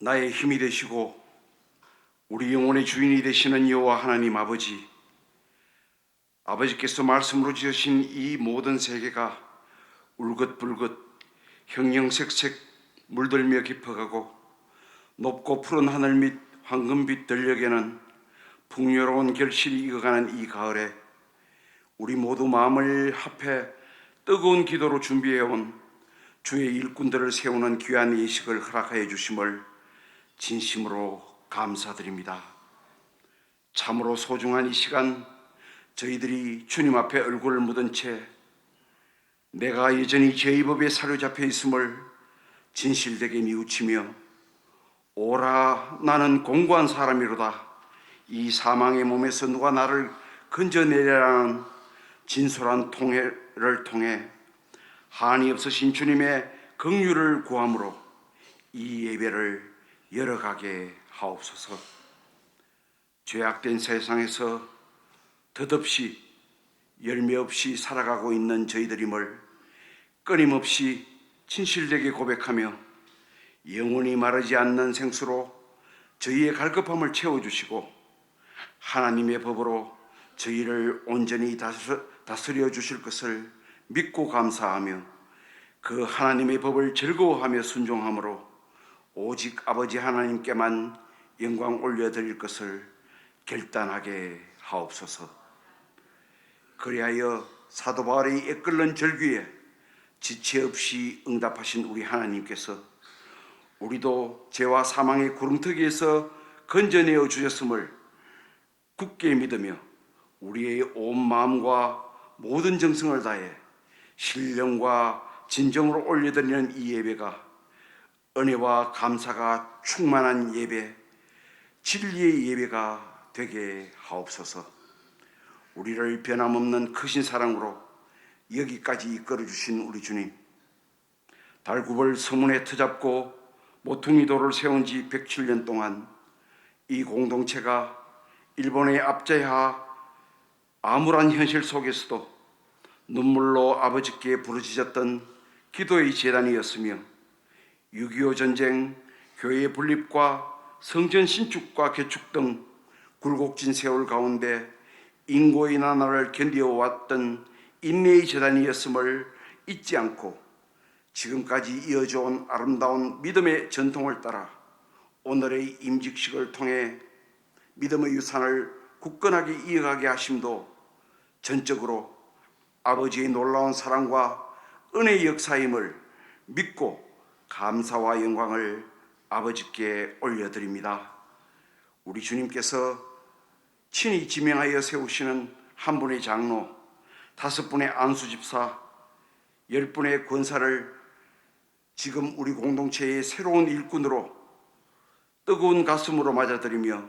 나의 힘이 되시고 우리 영혼의 주인이 되시는 여호와 하나님 아버지, 아버지께서 말씀으로 지으신 이 모든 세계가 울긋불긋 형형색색 물들며 깊어가고 높고 푸른 하늘 및 황금빛 들녘에는 풍요로운 결실이 익어가는 이 가을에 우리 모두 마음을 합해 뜨거운 기도로 준비해온 주의 일꾼들을 세우는 귀한 예식을 허락하여 주심을 진심으로 감사드립니다. 참으로 소중한 이 시간, 저희들이 주님 앞에 얼굴을 묻은 채 내가 여전히 죄의 법에 사로잡혀 있음을 진실되게 뉘우치며 오라 나는 공고한 사람이로다, 이 사망의 몸에서 누가 나를 건져내리라는 진솔한 통회를 통해 한이 없으신 주님의 긍휼을 구함으로 이 예배를 열어가게 하옵소서. 죄악된 세상에서 덧없이 열매 없이 살아가고 있는 저희들임을 끊임없이 진실되게 고백하며 영원히 마르지 않는 생수로 저희의 갈급함을 채워주시고 하나님의 법으로 저희를 온전히 다스려 주실 것을 믿고 감사하며 그 하나님의 법을 즐거워하며 순종함으로 오직 아버지 하나님께만 영광 올려드릴 것을 결단하게 하옵소서. 그리하여 사도 바울의 이끌는 절규에 지체 없이 응답하신 우리 하나님께서 우리도 죄와 사망의 구름터기에서 건져내어 주셨음을 굳게 믿으며 우리의 온 마음과 모든 정성을 다해 신령과 진정으로 올려드리는 이 예배가 은혜와 감사가 충만한 예배, 진리의 예배가 되게 하옵소서. 우리를 변함없는 크신 사랑으로 여기까지 이끌어주신 우리 주님, 달구벌 서문에 터잡고 모퉁이도를 세운 지 107년 동안 이 공동체가 일본의 압제하 암울한 현실 속에서도 눈물로 아버지께 부르짖었던 기도의 재단이었으며 6.25 전쟁, 교회의 분립과 성전 신축과 개축 등 굴곡진 세월 가운데 인고의 난화를 견디어왔던 인내의 재단이었음을 잊지 않고 지금까지 이어져 온 아름다운 믿음의 전통을 따라 오늘의 임직식을 통해 믿음의 유산을 굳건하게 이어가게 하심도 전적으로 아버지의 놀라운 사랑과 은혜의 역사임을 믿고 감사와 영광을 아버지께 올려드립니다. 우리 주님께서 친히 지명하여 세우시는 한 분의 장로, 5분의 안수집사, 10분의 권사를 지금 우리 공동체의 새로운 일꾼으로 뜨거운 가슴으로 맞아들이며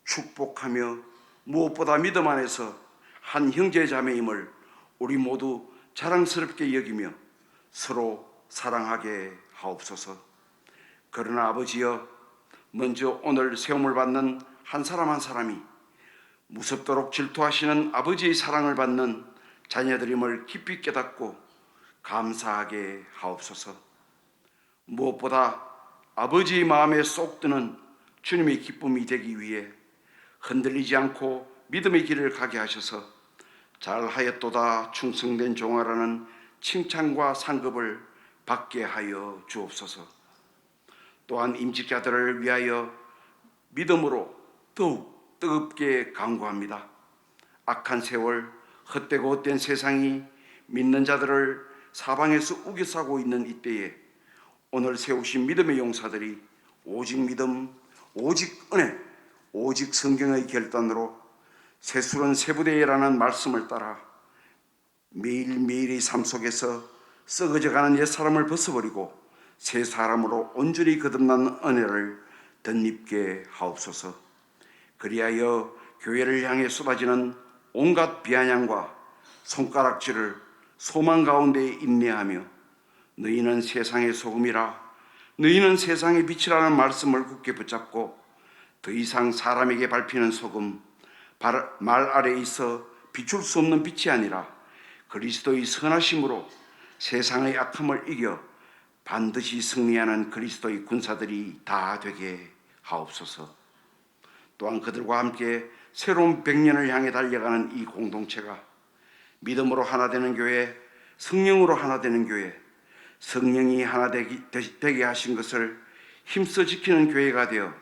축복하며 무엇보다 믿음 안에서 한 형제 자매임을 우리 모두 자랑스럽게 여기며 서로 사랑하게 하옵소서. 그러나 아버지여, 먼저 오늘 세움을 받는 한 사람 한 사람이 무섭도록 질투하시는 아버지의 사랑을 받는 자녀들임을 깊이 깨닫고 감사하게 하옵소서. 무엇보다 아버지의 마음에 쏙 드는 주님의 기쁨이 되기 위해 흔들리지 않고 믿음의 길을 가게 하셔서 잘하였도다 충성된 종아라는 칭찬과 상급을 받게 하여 주옵소서. 또한 임직자들을 위하여 믿음으로 더욱 뜨겁게 간구합니다. 악한 세월, 헛되고 헛된 세상이 믿는 자들을 사방에서 우겨싸고 있는 이때에 오늘 세우신 믿음의 용사들이 오직 믿음, 오직 은혜, 오직 성경의 결단으로 세술은 세부대라는 말씀을 따라 매일매일의 삶 속에서 썩어져가는 옛사람을 벗어버리고 새 사람으로 온전히 거듭난 은혜를 덧입게 하옵소서. 그리하여 교회를 향해 쏟아지는 온갖 비아냥과 손가락질을 소망 가운데 인내하며 너희는 세상의 소금이라, 너희는 세상의 빛이라는 말씀을 굳게 붙잡고 더 이상 사람에게 밟히는 소금, 말 아래에 있어 비출 수 없는 빛이 아니라 그리스도의 선하심으로 세상의 악함을 이겨 반드시 승리하는 그리스도의 군사들이 다 되게 하옵소서. 또한 그들과 함께 새로운 100년을 향해 달려가는 이 공동체가 믿음으로 하나 되는 교회, 성령으로 하나 되는 교회, 성령이 하나 되게 하신 것을 힘써 지키는 교회가 되어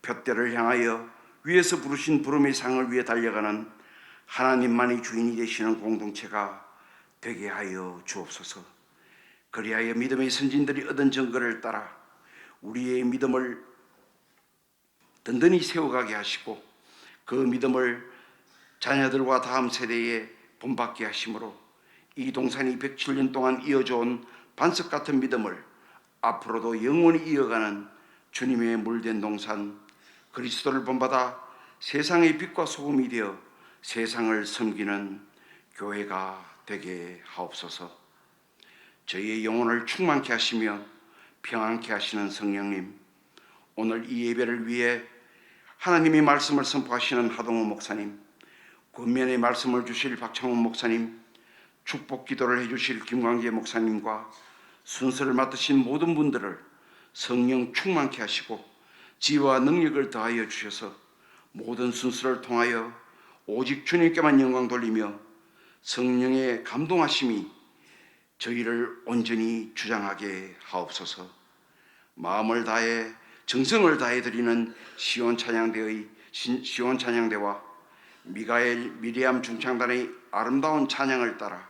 푯대를 향하여 위에서 부르신 부름의 상을 위해 달려가는 하나님만이 주인이 되시는 공동체가 되게 하여 주옵소서. 그리하여 믿음의 선진들이 얻은 증거를 따라 우리의 믿음을 든든히 세워가게 하시고 그 믿음을 자녀들과 다음 세대에 본받게 하심으로 이 동산이 107년 동안 이어져온 반석 같은 믿음을 앞으로도 영원히 이어가는 주님의 물된 동산 그리스도를 본받아 세상의 빛과 소금이 되어 세상을 섬기는 교회가 되게 하옵소서. 저희의 영혼을 충만케 하시며 평안케 하시는 성령님, 오늘 이 예배를 위해 하나님의 말씀을 선포하시는 하동호 목사님, 권면의 말씀을 주실 박창훈 목사님, 축복 기도를 해주실 김광재 목사님과 순서를 맡으신 모든 분들을 성령 충만케 하시고 지혜와 능력을 더하여 주셔서 모든 순서를 통하여 오직 주님께만 영광 돌리며 성령의 감동하심이 저희를 온전히 주장하게 하옵소서. 마음을 다해 정성을 다해 드리는 시온 찬양대와 미가엘 미리암 중창단의 아름다운 찬양을 따라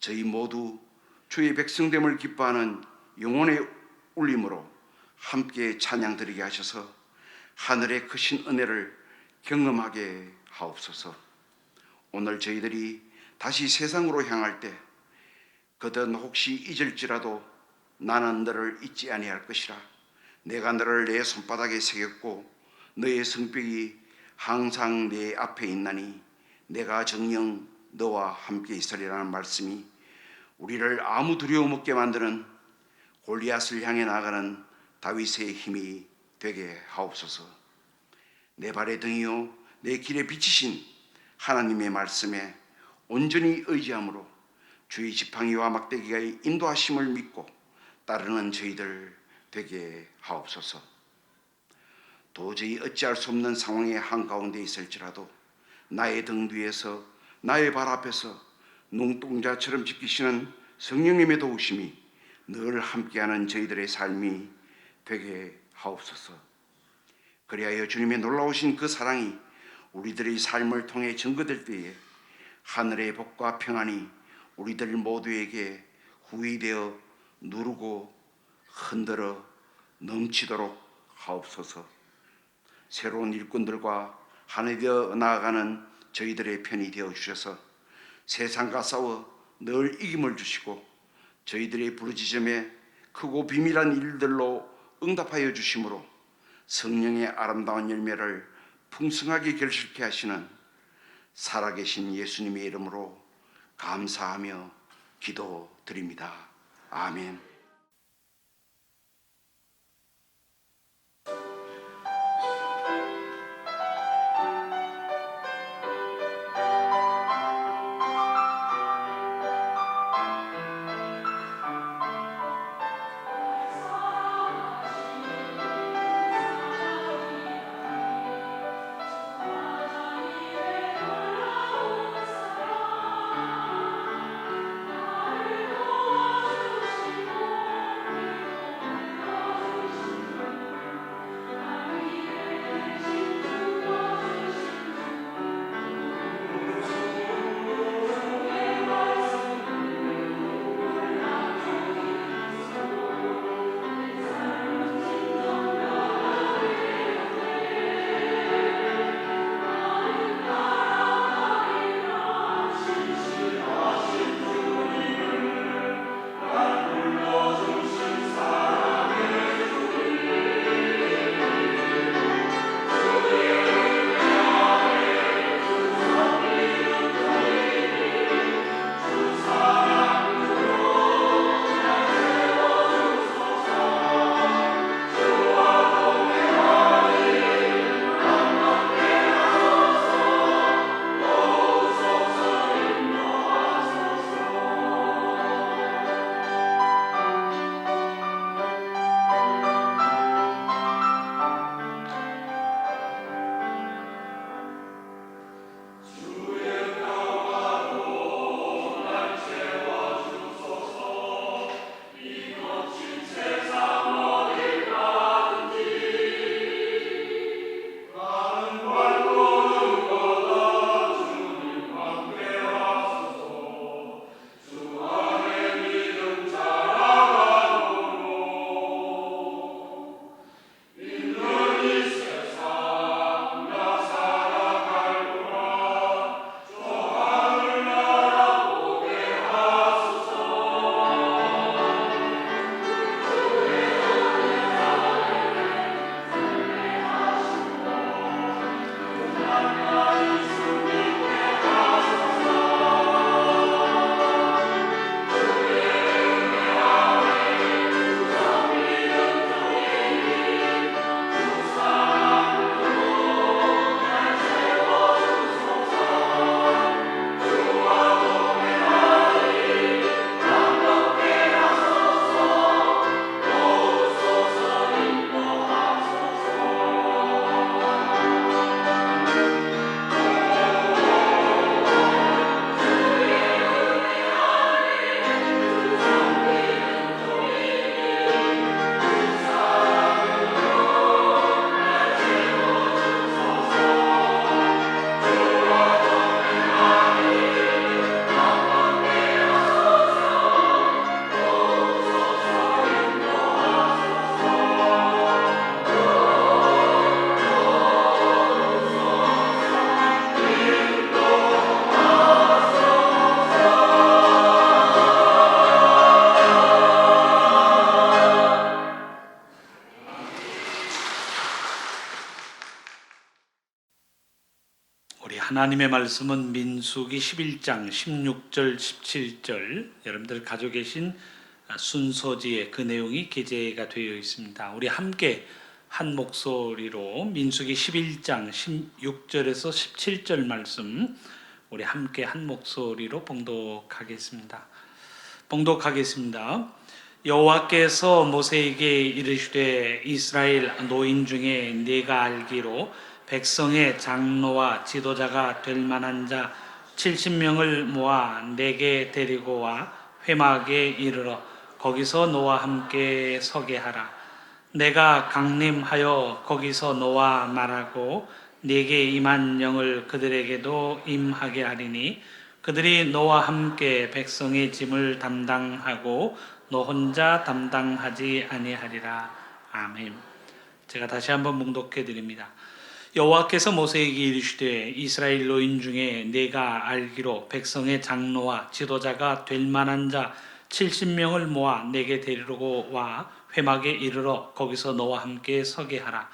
저희 모두 주의 백성됨을 기뻐하는 영혼의 울림으로 함께 찬양 드리게 하셔서 하늘의 크신 은혜를 경험하게 하옵소서. 오늘 저희들이 다시 세상으로 향할 때 그든 혹시 잊을지라도 나는 너를 잊지 아니할 것이라. 내가 너를 내 손바닥에 새겼고 너의 성벽이 항상 내 앞에 있나니 내가 정녕 너와 함께 있으리라는 말씀이 우리를 아무 두려움 없게 만드는 골리앗을 향해 나가는 다윗의 힘이 되게 하옵소서. 내 발의 등이요 내 길에 비치신 하나님의 말씀에 온전히 의지함으로 주의 지팡이와 막대기가 인도하심을 믿고 따르는 저희들 되게 하옵소서. 도저히 어찌할 수 없는 상황의 한가운데 있을지라도 나의 등 뒤에서 나의 발 앞에서 눈동자처럼 지키시는 성령님의 도우심이 늘 함께하는 저희들의 삶이 되게 하옵소서. 그리하여 주님의 놀라우신 그 사랑이 우리들의 삶을 통해 증거될 때에 하늘의 복과 평안이 우리들 모두에게 후이되어 누르고 흔들어 넘치도록 하옵소서. 새로운 일꾼들과 하나 되어 나아가는 저희들의 편이 되어 주셔서 세상과 싸워 늘 이김을 주시고 저희들의 부르짖음에 크고 비밀한 일들로 응답하여 주심으로 성령의 아름다운 열매를 풍성하게 결실케 하시는 살아계신 예수님의 이름으로 감사하며 기도드립니다. 아멘. 하나님의 말씀은 민수기 11장 16절 17절 여러분들 가지고 계신 순서지에 그 내용이 기재가 되어 있습니다. 우리 함께 한 목소리로 민수기 11장 16절에서 17절 말씀 우리 함께 한 목소리로 봉독하겠습니다. 여호와께서 모세에게 이르시되 이스라엘 노인 중에 네가 알기로 백성의 장로와 지도자가 될 만한 자 70명을 모아 내게 데리고 와 회막에 이르러 거기서 너와 함께 서게 하라. 내가 강림하여 거기서 너와 말하고 네게 임한 영을 그들에게도 임하게 하리니 그들이 너와 함께 백성의 짐을 담당하고 너 혼자 담당하지 아니하리라. 아멘. 제가 다시 한번 묵독해 드립니다. 여호와께서 모세에게 이르시되 이스라엘 노인 중에 네가 알기로 백성의 장로와 지도자가 될 만한 자 70명을 모아 내게 데리고 와 회막에 이르러 거기서 너와 함께 서게 하라.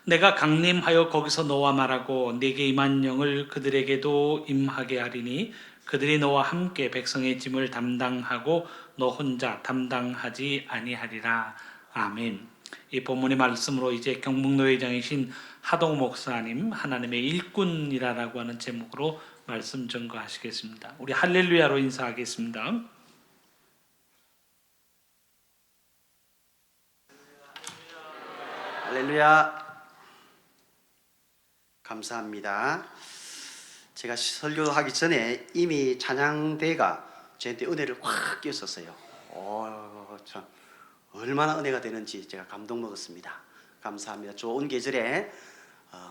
내가 강림하여 거기서 너와 말하고 네게 임한 영을 그들에게도 임하게 하리니 그들이 너와 함께 백성의 짐을 담당하고 너 혼자 담당하지 아니하리라. 아멘. 이 본문의 말씀으로 이제 경북노회장이신 하동 목사님 하나님의 일꾼이라고 하는 제목으로 말씀 전거하시겠습니다. 우리 할렐루야로 인사하겠습니다. 할렐루야. 감사합니다. 제가 설교하기 전에 이미 찬양대가 저한테 은혜를 확 끼었었어요. 참 얼마나 은혜가 되는지 제가 감동 먹었습니다. 감사합니다. 좋은 계절에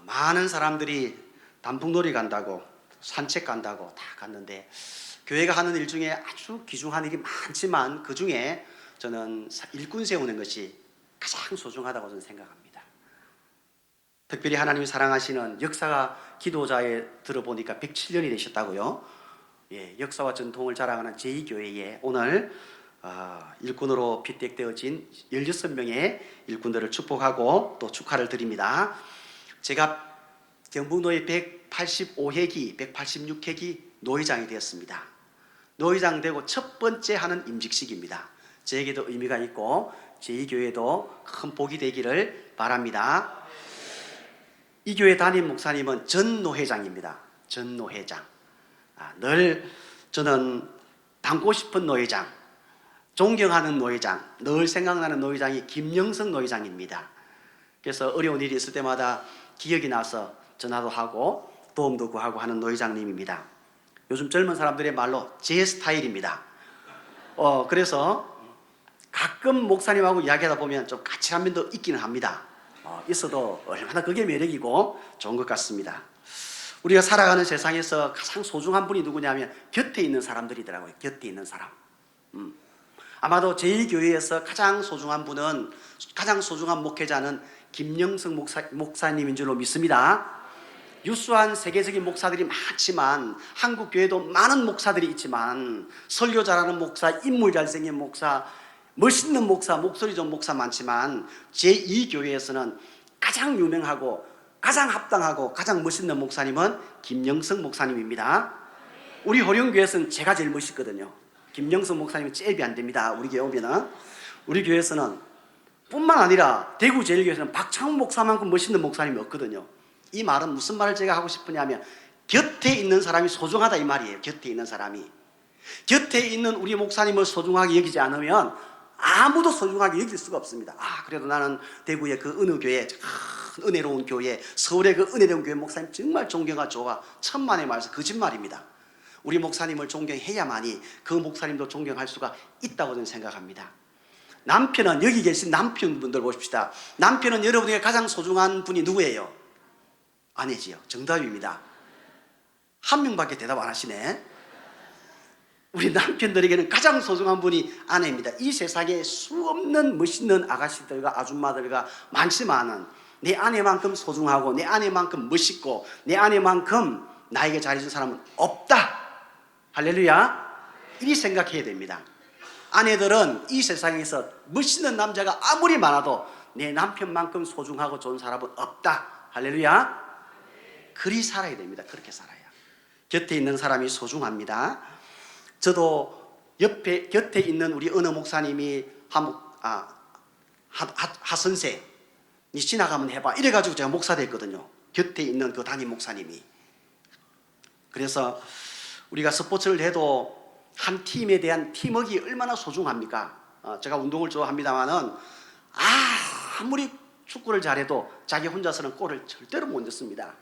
많은 사람들이 단풍놀이 간다고 산책 간다고 다 갔는데 교회가 하는 일 중에 아주 귀중한 일이 많지만 그 중에 저는 일꾼 세우는 것이 가장 소중하다고 저는 생각합니다. 특별히 하나님이 사랑하시는 역사가 기도자에 들어보니까 107년이 되셨다고요. 예, 역사와 전통을 자랑하는 제2교회에 오늘 일꾼으로 피택되어진 16명의 일꾼들을 축복하고 또 축하를 드립니다. 제가 경북노회 185회기, 186회기 노회장이 되었습니다. 노회장 되고 첫 번째 하는 임직식입니다. 저에게도 의미가 있고 제2교회도 큰 복이 되기를 바랍니다. 이 교회 담임 목사님은 전노회장입니다. 전노회장. 늘 저는 닮고 싶은 노회장, 존경하는 노회장, 늘 생각나는 노회장이 김영석 노회장입니다. 그래서 어려운 일이 있을 때마다 기억이 나서 전화도 하고 도움도 구하고 하는 노회장님입니다. 요즘 젊은 사람들의 말로 제 스타일입니다. 그래서 가끔 목사님하고 이야기하다 보면 좀 까칠한 면도 있기는 합니다. 있어도 얼마나 그게 매력이고 좋은 것 같습니다. 우리가 살아가는 세상에서 가장 소중한 분이 누구냐면 곁에 있는 사람들이더라고요. 곁에 있는 사람. 아마도 제1교회에서 가장 소중한 분은, 가장 소중한 목회자는 김영석 목사님인 줄로 믿습니다. 유수한 세계적인 목사들이 많지만 한국 교회도 많은 목사들이 있지만 설교 잘하는 목사, 인물 잘생긴 목사, 멋있는 목사, 목소리 좋은 목사 많지만 제2교회에서는 가장 유명하고 가장 합당하고 가장 멋있는 목사님은 김영석 목사님입니다. 우리 호령교회에서는 제가 제일 멋있거든요. 김영석 목사님은 잽이 안 됩니다. 우리 교회 오면은. 우리 교회에서는 뿐만 아니라 대구 제1교회에서는 박창훈 목사만큼 멋있는 목사님이 없거든요. 이 말은 무슨 말을 제가 하고 싶으냐면 곁에 있는 사람이 소중하다 이 말이에요. 곁에 있는 사람이. 곁에 있는 우리 목사님을 소중하게 여기지 않으면 아무도 소중하게 여길 수가 없습니다. 그래도 나는 대구의 그 어느 교회, 큰 은혜로운 교회, 서울의 그 은혜로운 교회 목사님 정말 존경하고 좋아. 천만의 말씀, 거짓말입니다. 우리 목사님을 존경해야만이 그 목사님도 존경할 수가 있다고 저는 생각합니다. 남편은, 여기 계신 남편분들 보십시다. 남편은 여러분에게 가장 소중한 분이 누구예요? 아내지요. 정답입니다. 한 명밖에 대답 안 하시네. 우리 남편들에게는 가장 소중한 분이 아내입니다. 이 세상에 수없는 멋있는 아가씨들과 아줌마들과 많지만은 내 아내만큼 소중하고 내 아내만큼 멋있고 내 아내만큼 나에게 잘해준 사람은 없다. 할렐루야. 이 생각해야 됩니다. 아내들은 이 세상에서 멋있는 남자가 아무리 많아도 내 남편만큼 소중하고 좋은 사람은 없다. 할렐루야. 그리 살아야 됩니다. 그렇게 살아야. 곁에 있는 사람이 소중합니다. 저도 곁에 있는 우리 어느 목사님이 하선생 니 지나가면 해봐 이래가지고 제가 목사 됐거든요. 곁에 있는 그 담임 목사님이. 그래서 우리가 스포츠를 해도 한 팀에 대한 팀워크가 얼마나 소중합니까? 제가 운동을 좋아합니다만은 아무리 축구를 잘해도 자기 혼자서는 골을 절대로 못 넣습니다.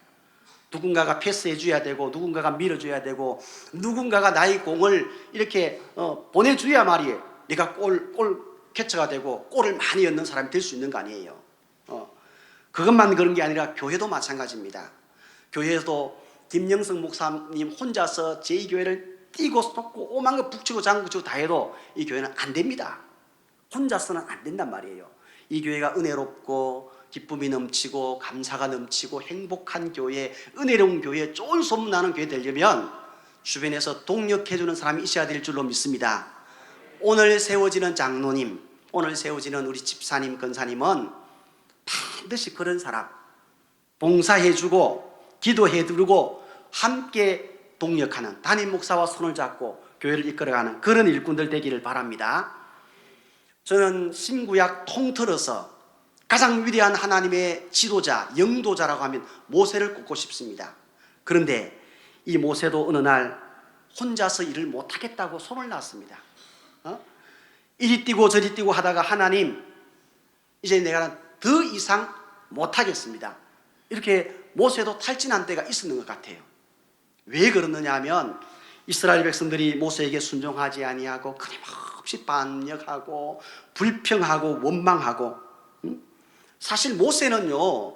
누군가가 패스해 줘야 되고 누군가가 밀어줘야 되고 누군가가 나의 공을 이렇게 보내줘야 말이에요. 내가 골 캐쳐가 되고 골을 많이 넣는 사람이 될 수 있는 거 아니에요. 그것만 그런 게 아니라 교회도 마찬가지입니다. 교회에도 김영성 목사님 혼자서 제2교회를 뛰고 쏟고 오만 거 북치고 장구치고 다 해도 이 교회는 안 됩니다. 혼자서는 안 된단 말이에요. 이 교회가 은혜롭고 기쁨이 넘치고 감사가 넘치고 행복한 교회, 은혜로운 교회, 좋은 소문나는 교회 되려면 주변에서 동력해주는 사람이 있어야 될 줄로 믿습니다. 오늘 세워지는 장로님, 오늘 세워지는 우리 집사님, 권사님은 반드시 그런 사람, 봉사해주고 기도해드리고 함께 동력하는 담임 목사와 손을 잡고 교회를 이끌어가는 그런 일꾼들 되기를 바랍니다. 저는 신구약 통틀어서 가장 위대한 하나님의 지도자, 영도자라고 하면 모세를 꼽고 싶습니다. 그런데 이 모세도 어느 날 혼자서 일을 못하겠다고 손을 놨습니다. 이리 뛰고 저리 뛰고 하다가 하나님, 이제 내가 더 이상 못하겠습니다. 이렇게 모세도 탈진한 때가 있었는 것 같아요. 왜 그러느냐 하면 이스라엘 백성들이 모세에게 순종하지 아니하고 끊임없이 반역하고 불평하고 원망하고, 사실 모세는요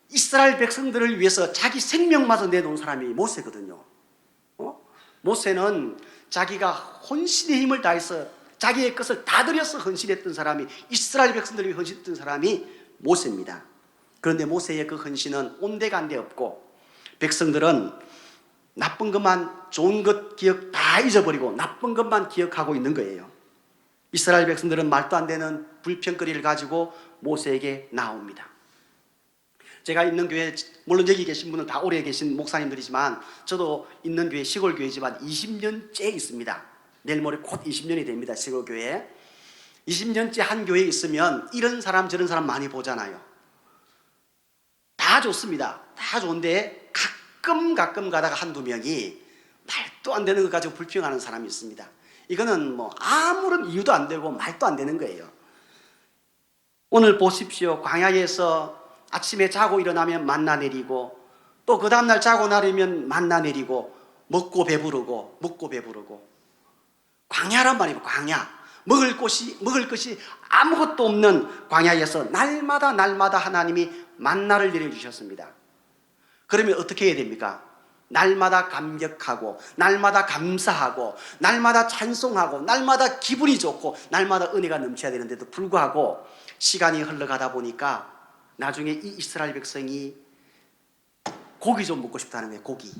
이스라엘 백성들을 위해서 자기 생명마저 내놓은 사람이 모세거든요. 모세는 자기가 혼신의 힘을 다해서 자기의 것을 다 들여서 헌신했던 사람이, 이스라엘 백성들을 위해 헌신했던 사람이 모세입니다. 그런데 모세의 그 헌신은 온데간데 없고 백성들은 나쁜 것만, 좋은 것 기억 다 잊어버리고 나쁜 것만 기억하고 있는 거예요. 이스라엘 백성들은 말도 안 되는 불평거리를 가지고 모세에게 나옵니다. 제가 있는 교회, 물론 여기 계신 분은 다 오래 계신 목사님들이지만 저도 있는 교회 시골 교회지만 20년째 있습니다. 내일 모레 곧 20년이 됩니다. 시골 교회 20년째 한 교회에 있으면 이런 사람 저런 사람 많이 보잖아요. 다 좋습니다. 다 좋은데 가끔 가다가 한두 명이 말도 안 되는 것 가지고 불평하는 사람이 있습니다. 이거는 뭐 아무런 이유도 안 되고 말도 안 되는 거예요. 오늘 보십시오. 광야에서 아침에 자고 일어나면 만나 내리고 또 그 다음날 자고 나려면 만나 내리고 먹고 배부르고 광야란 말이에요. 광야. 먹을 것이 아무것도 없는 광야에서 날마다 하나님이 만나를 내려주셨습니다. 그러면 어떻게 해야 됩니까? 날마다 감격하고 날마다 감사하고 날마다 찬송하고 날마다 기분이 좋고 날마다 은혜가 넘쳐야 되는데도 불구하고 시간이 흘러가다 보니까 나중에 이 이스라엘 백성이 고기 좀 먹고 싶다는 거예요. 고기.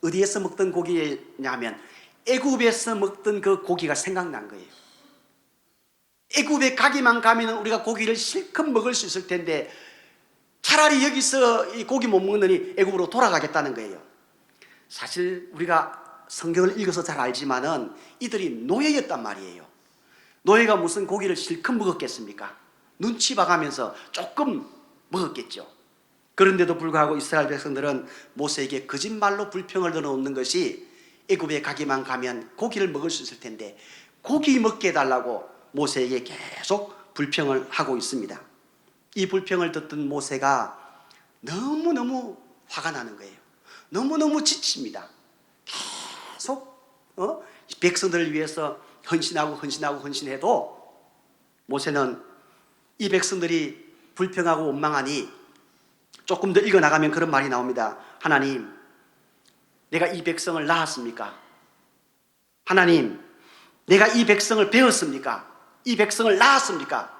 어디에서 먹던 고기냐면 애굽에서 먹던 그 고기가 생각난 거예요. 애굽에 가기만 가면 우리가 고기를 실컷 먹을 수 있을 텐데 차라리 여기서 이 고기 못 먹느니 애굽으로 돌아가겠다는 거예요. 사실 우리가 성경을 읽어서 잘 알지만은 이들이 노예였단 말이에요. 노예가 무슨 고기를 실컷 먹었겠습니까? 눈치 봐가면서 조금 먹었겠죠. 그런데도 불구하고 이스라엘 백성들은 모세에게 거짓말로 불평을 넣어놓는 것이 애굽에 가기만 가면 고기를 먹을 수 있을 텐데 고기 먹게 해달라고 모세에게 계속 불평을 하고 있습니다. 이 불평을 듣던 모세가 너무너무 화가 나는 거예요. 너무너무 지칩니다. 계속 백성들을 위해서 헌신해도 모세는 이 백성들이 불평하고 원망하니 조금 더 읽어나가면 그런 말이 나옵니다. 하나님, 내가 이 백성을 낳았습니까? 하나님, 내가 이 백성을 배웠습니까? 이 백성을 낳았습니까?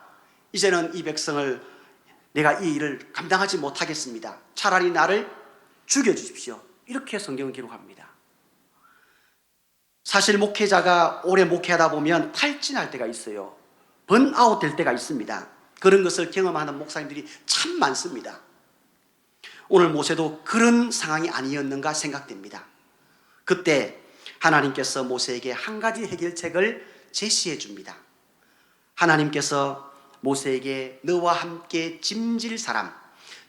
이제는 이 백성을 내가 이 일을 감당하지 못하겠습니다. 차라리 나를 죽여주십시오. 이렇게 성경은 기록합니다. 사실 목회자가 오래 목회하다 보면 탈진할 때가 있어요. 번아웃 될 때가 있습니다. 그런 것을 경험하는 목사님들이 참 많습니다. 오늘 모세도 그런 상황이 아니었는가 생각됩니다. 그때 하나님께서 모세에게 한 가지 해결책을 제시해 줍니다. 하나님께서 모세에게 너와 함께 짐질 사람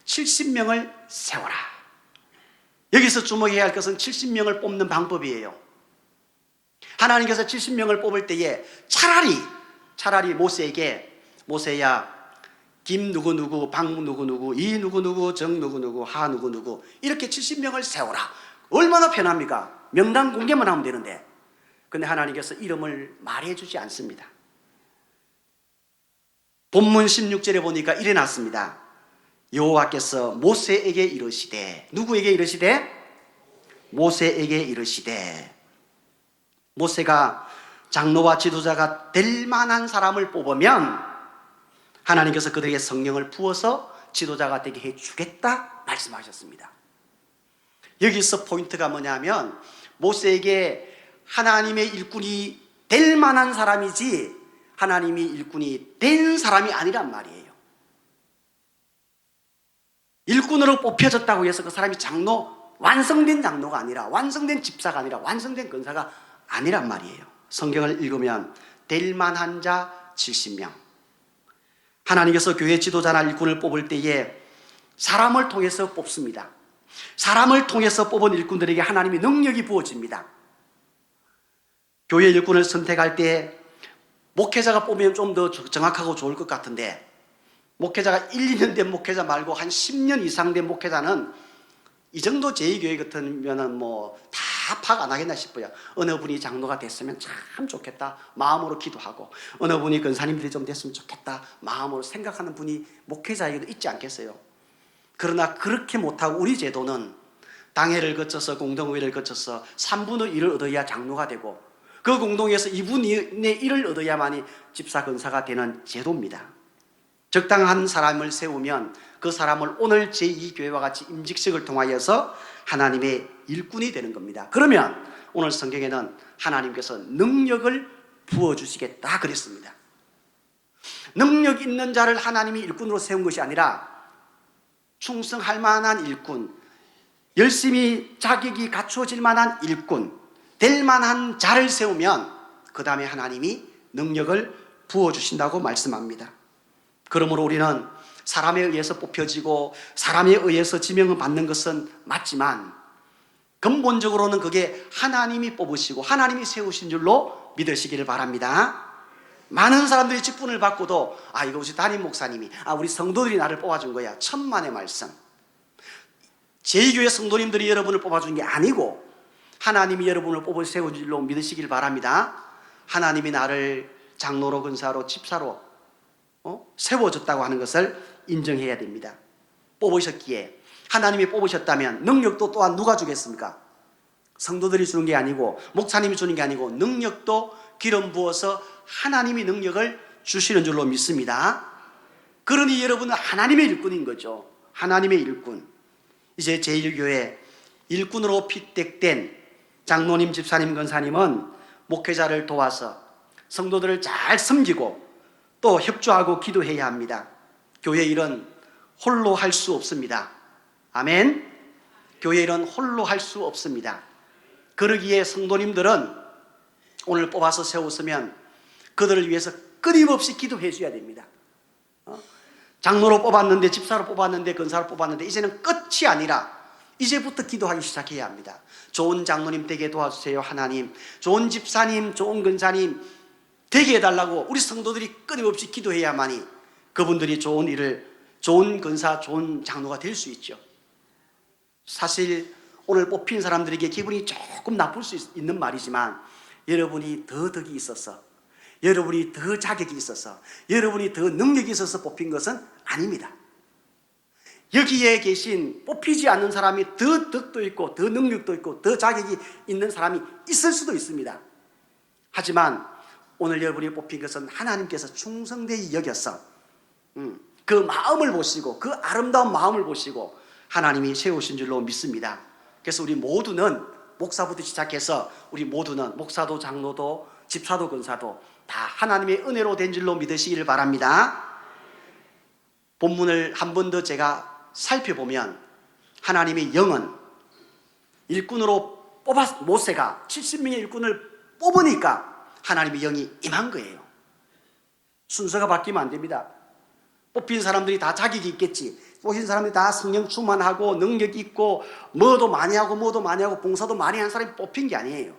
70명을 세워라. 여기서 주목해야 할 것은 70명을 뽑는 방법이에요. 하나님께서 70명을 뽑을 때에 차라리 모세에게 모세야 김 누구누구, 박 누구누구, 이 누구누구, 정 누구누구, 하 누구누구 이렇게 70명을 세워라. 얼마나 편합니까? 명단 공개만 하면 되는데. 근데 하나님께서 이름을 말해주지 않습니다. 본문 16절에 보니까 이래 놨습니다. 여호와께서 모세에게 이르시되, 누구에게 이르시되? 모세에게 이르시되, 모세가 장로와 지도자가 될 만한 사람을 뽑으면 하나님께서 그들에게 성령을 부어서 지도자가 되게 해주겠다 말씀하셨습니다. 여기서 포인트가 뭐냐면 모세에게 하나님의 일꾼이 될 만한 사람이지 하나님이 일꾼이 된 사람이 아니란 말이에요. 일꾼으로 뽑혀졌다고 해서 그 사람이 완성된 장로가 아니라, 완성된 집사가 아니라, 완성된 권사가 아니란 말이에요. 성경을 읽으면 될 만한 자 70명. 하나님께서 교회 지도자나 일꾼을 뽑을 때에 사람을 통해서 뽑습니다. 사람을 통해서 뽑은 일꾼들에게 하나님의 능력이 부어집니다. 교회 일꾼을 선택할 때 목회자가 뽑으면 좀 더 정확하고 좋을 것 같은데, 목회자가 1, 2년 된 목회자 말고 한 10년 이상 된 목회자는 이 정도 제2교회 같으면 다 파악 안 하겠나 싶어요. 어느 분이 장로가 됐으면 참 좋겠다 마음으로 기도하고, 어느 분이 권사님들이 좀 됐으면 좋겠다 마음으로 생각하는 분이 목회자에게도 있지 않겠어요? 그러나 그렇게 못하고 우리 제도는 당회를 거쳐서 공동회를 거쳐서 3분의 1을 얻어야 장로가 되고, 그 공동회에서 2분의 1을 얻어야만이 집사 권사가 되는 제도입니다. 적당한 사람을 세우면 그 사람을 오늘 제2교회와 같이 임직식을 통하여서 하나님의 일꾼이 되는 겁니다. 그러면 오늘 성경에는 하나님께서 능력을 부어주시겠다 그랬습니다. 능력 있는 자를 하나님이 일꾼으로 세운 것이 아니라 충성할 만한 일꾼, 열심히 자격이 갖추어질 만한 일꾼, 될 만한 자를 세우면 그 다음에 하나님이 능력을 부어주신다고 말씀합니다. 그러므로 우리는 사람에 의해서 뽑혀지고 사람에 의해서 지명을 받는 것은 맞지만 근본적으로는 그게 하나님이 뽑으시고 하나님이 세우신 줄로 믿으시기를 바랍니다. 많은 사람들이 직분을 받고도 이거 우리 담임 목사님이, 우리 성도들이 나를 뽑아준 거야. 천만의 말씀. 제2교회 성도님들이 여러분을 뽑아준 게 아니고 하나님이 여러분을 뽑아 세운 줄로 믿으시길 바랍니다. 하나님이 나를 장로로, 권사로, 집사로 세워졌다고 하는 것을 인정해야 됩니다. 뽑으셨기에, 하나님이 뽑으셨다면 능력도 또한 누가 주겠습니까? 성도들이 주는 게 아니고 목사님이 주는 게 아니고 능력도 기름 부어서 하나님이 능력을 주시는 줄로 믿습니다. 그러니 여러분은 하나님의 일꾼인 거죠. 하나님의 일꾼. 이제 제1교회 일꾼으로 피택된 장로님, 집사님, 권사님은 목회자를 도와서 성도들을 잘 섬기고 또 협조하고 기도해야 합니다. 교회 일은 홀로 할 수 없습니다. 아멘. 교회 일은 홀로 할 수 없습니다. 그러기에 성도님들은 오늘 뽑아서 세웠으면 그들을 위해서 끊임없이 기도해 줘야 됩니다. 장로로 뽑았는데, 집사로 뽑았는데, 권사로 뽑았는데 이제는 끝이 아니라 이제부터 기도하기 시작해야 합니다. 좋은 장로님 되게 도와주세요 하나님, 좋은 집사님, 좋은 권사님 되게 해달라고 우리 성도들이 끊임없이 기도해야만이 그분들이 좋은 일을, 좋은 권사, 좋은 장로가 될 수 있죠. 사실 오늘 뽑힌 사람들에게 기분이 조금 나쁠 수 있는 말이지만 여러분이 더 덕이 있어서, 여러분이 더 자격이 있어서, 여러분이 더 능력이 있어서 뽑힌 것은 아닙니다. 여기에 계신 뽑히지 않는 사람이 더 덕도 있고 더 능력도 있고 더 자격이 있는 사람이 있을 수도 있습니다. 하지만 오늘 여러분이 뽑힌 것은 하나님께서 충성되이 여겨서 그 마음을 보시고, 그 아름다운 마음을 보시고 하나님이 세우신 줄로 믿습니다. 그래서 우리 모두는, 목사부터 시작해서 우리 모두는, 목사도 장로도 집사도 권사도 다 하나님의 은혜로 된 줄로 믿으시기를 바랍니다. 본문을 한 번 더 제가 살펴보면 하나님의 영은 일꾼으로 모세가 70명의 일꾼을 뽑으니까 하나님의 영이 임한 거예요. 순서가 바뀌면 안 됩니다. 뽑힌 사람들이 다 자격이 있겠지. 뽑힌 사람들이 다 성령 충만하고 능력 있고 뭐도 많이 하고 봉사도 많이 한 사람이 뽑힌 게 아니에요.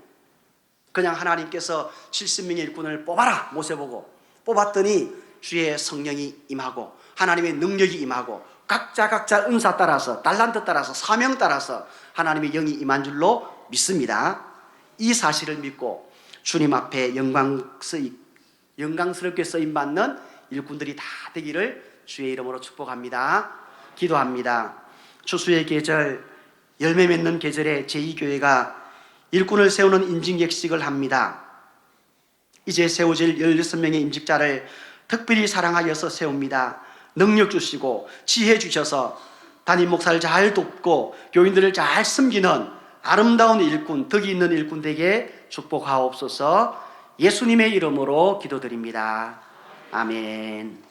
그냥 하나님께서 70명의 일꾼을 뽑아라 모세 보고 뽑았더니 주의 성령이 임하고 하나님의 능력이 임하고 각자 은사 따라서 달란트 따라서 사명 따라서 하나님의 영이 임한 줄로 믿습니다. 이 사실을 믿고 주님 앞에 영광스럽게 쓰임받는 일꾼들이 다 되기를 주의 이름으로 축복합니다. 기도합니다. 추수의 계절, 열매 맺는 계절에 제2교회가 일꾼을 세우는 임직식을 합니다. 이제 세워질 16명의 임직자를 특별히 사랑하여서 세웁니다. 능력 주시고 지혜 주셔서 담임 목사를 잘 돕고 교인들을 잘 섬기는 아름다운 일꾼, 덕이 있는 일꾼 되게 축복하옵소서. 예수님의 이름으로 기도드립니다. 아멘.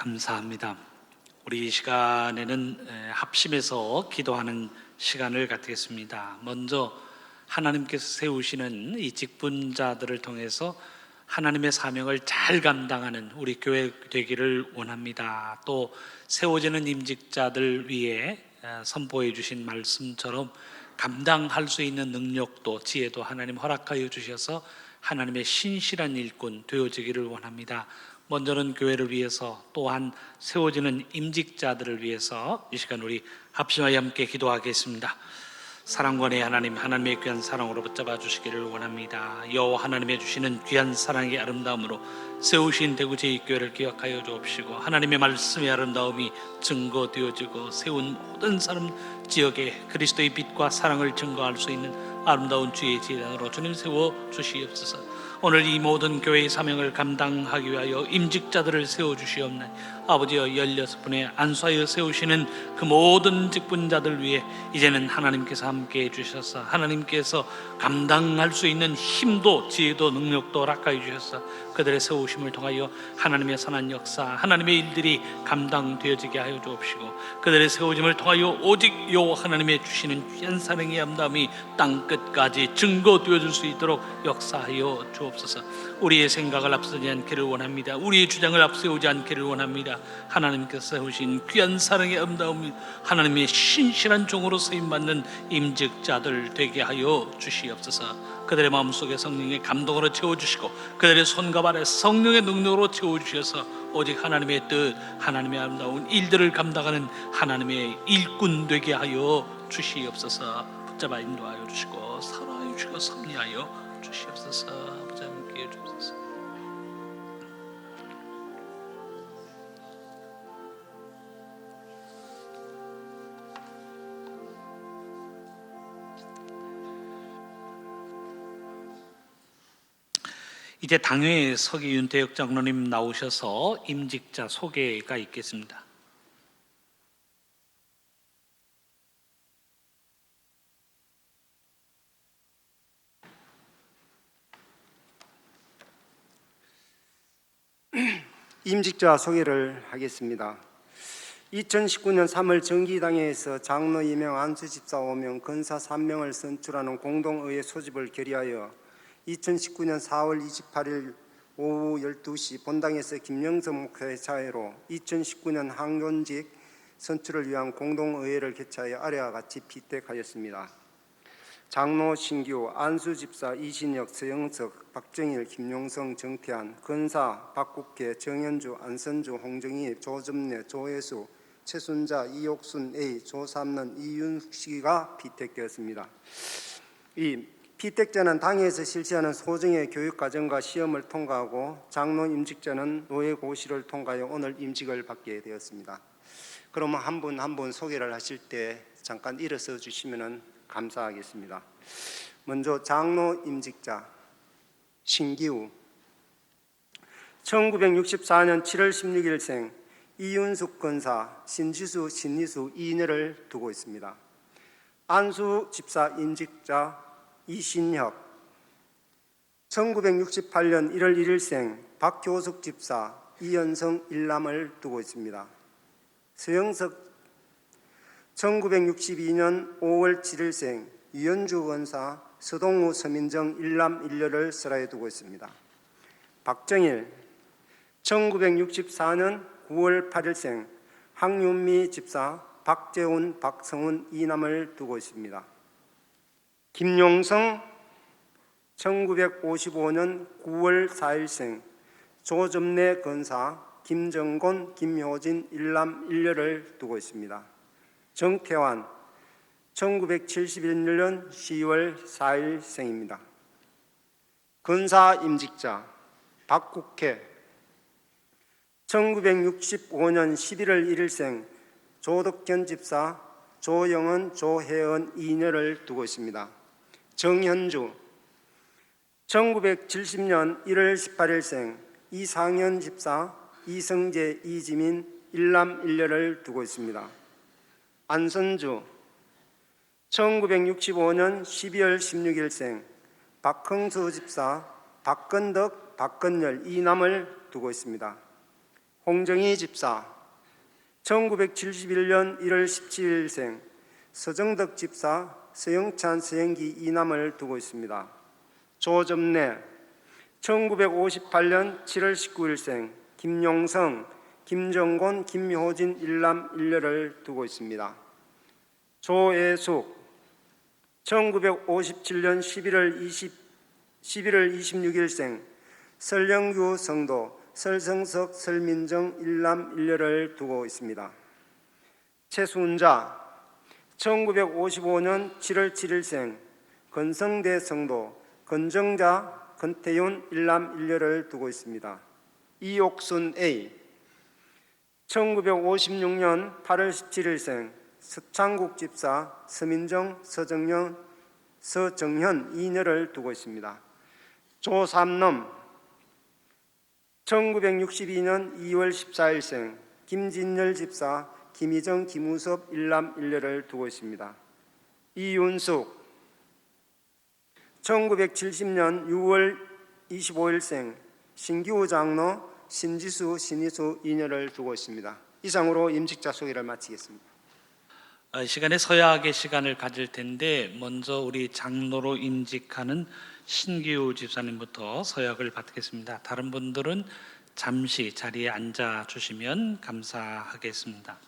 감사합니다. 우리 이 시간에는 합심해서 기도하는 시간을 갖겠습니다. 먼저 하나님께서 세우시는 이 직분자들을 통해서 하나님의 사명을 잘 감당하는 우리 교회 되기를 원합니다. 또 세워지는 임직자들 위해 선포해 주신 말씀처럼 감당할 수 있는 능력도 지혜도 하나님 허락하여 주셔서 하나님의 신실한 일꾼 되어지기를 원합니다. 먼저는 교회를 위해서, 또한 세워지는 임직자들을 위해서 이 시간 우리 합심하여 함께 기도하겠습니다. 사랑권의 하나님, 하나님의 귀한 사랑으로 붙잡아 주시기를 원합니다. 여호와 하나님의 주시는 귀한 사랑의 아름다움으로 세우신 대구 제2교회를 기억하여 주옵시고, 하나님의 말씀의 아름다움이 증거되어지고 세운 모든 사람 지역에 그리스도의 빛과 사랑을 증거할 수 있는 아름다운 주의 제단으로 주님 세워 주시옵소서. 오늘 이 모든 교회의 사명을 감당하기 위하여 임직자들을 세워주시옵나니 아버지여, 16분에 안수하여 세우시는 그 모든 직분자들 위해 이제는 하나님께서 함께해 주셔서 하나님께서 감당할 수 있는 힘도 지혜도 능력도 허락하여 주셔서 그들의 세우심을 통하여 하나님의 선한 역사, 하나님의 일들이 감당되어지게 하여 주옵시고, 그들의 세우심을 통하여 오직 여호와 하나님의 주시는 귀한 사랑의 아름다움이 땅끝까지 증거되어질 수 있도록 역사하여 주옵소서. 우리의 생각을 앞서지 않기를 원합니다. 우리의 주장을 앞세우지 않기를 원합니다. 하나님께서 세우신 귀한 사랑의 아름다움이 하나님의 신실한 종으로 쓰임받는 임직자들 되게 하여 주시옵소서. 그들의 마음속에 성령의 감동으로 채워주시고 그들의 손과 발에 성령의 능력으로 채워주셔서 오직 하나님의 뜻, 하나님의 아름다운 일들을 감당하는 하나님의 일꾼 되게 하여 주시옵소서. 붙잡아 인도하여 주시고 사랑하여 주시고 섭리하여 주시옵소서. 아버지 함께 해주옵소서. 이제 당회에 서기 윤태혁 장로님 나오셔서 임직자 소개가 있겠습니다. 임직자 소개를 하겠습니다. 2019년 3월 정기당회에서 장로 2명, 안수 집사 5명, 권사 3명을 선출하는 공동의회 소집을 결의하여 2019년 4월 28일 오후 12시 본당에서 김영선 목사의 자해로 2019년 항존직 선출을 위한 공동의회를 개최하여 아래와 같이 피택하였습니다. 장로 신기호, 안수 집사 이신혁, 서영석, 박정일, 김용성, 정태한, 권사 박국혜, 정현주, 안선주, 홍정희, 조점래, 조혜수, 최순자, 이옥순 A, 조삼는, 이윤식이가 피택되었습니다. 이 피택자는 당회에서 실시하는 소정의 교육과정과 시험을 통과하고 장로 임직자는 노예고시를 통과하여 오늘 임직을 받게 되었습니다. 그러면 한 분 한 분 소개를 하실 때 잠깐 일어서 주시면 감사하겠습니다. 먼저 장로 임직자 신기우, 1964년 7월 16일생, 이윤숙 권사, 신지수, 신희수, 이인혜를 두고 있습니다. 안수 집사 임직자 이신혁, 1968년 1월 1일생, 박교숙 집사, 이현성 일남을 두고 있습니다. 서영석, 1962년 5월 7일생, 유현주 권사, 서동우, 서민정 일남 일녀를 설하에 두고 있습니다. 박정일, 1964년 9월 8일생, 황윤미 집사, 박재훈, 박성훈 이남을 두고 있습니다. 김용성, 1955년 9월 4일생, 조점래 권사, 김정곤, 김효진 일남 일녀를 두고 있습니다. 정태환, 1971년 10월 4일생입니다. 권사 임직자 박국혜, 1965년 11월 1일생, 조덕현 집사, 조영은, 조혜은 이녀를 두고 있습니다. 정현주, 1970년 1월 18일생, 이상현 집사, 이성재, 이지민 일남 일녀를 두고 있습니다. 안선주, 1965년 12월 16일생, 박흥수 집사, 박건덕, 박건열 이남을 두고 있습니다. 홍정희 집사, 1971년 1월 17일생, 서정덕 집사, 서영찬, 서영기 이남을 두고 있습니다. 조점래, 1958년 7월 19일생, 김용성, 김정곤, 김효진 일남 일녀를 두고 있습니다. 조애숙, 1957년 11월 26일생, 설영규 성도, 설성석, 설민정 일남 일녀를 두고 있습니다. 최순자, 1955년 7월 7일생, 건성대 성도, 건정자, 건태윤 일남 일녀를 두고 있습니다. 이옥순 A, 1956년 8월 17일생, 서창국 집사, 서민정, 서정현 이녀를 두고 있습니다. 조삼놈, 1962년 2월 14일생, 김진열 집사, 김희정, 김우섭 일남 일녀를 두고 있습니다. 이윤숙, 1970년 6월 25일생, 신기우 장로, 신지수, 신희수 이녀를 두고 있습니다. 이상으로 임직자 소개를 마치겠습니다. 시간에 서약의 시간을 가질 텐데 먼저 우리 장로로 임직하는 신기우 집사님부터 서약을 받겠습니다. 다른 분들은 잠시 자리에 앉아 주시면 감사하겠습니다.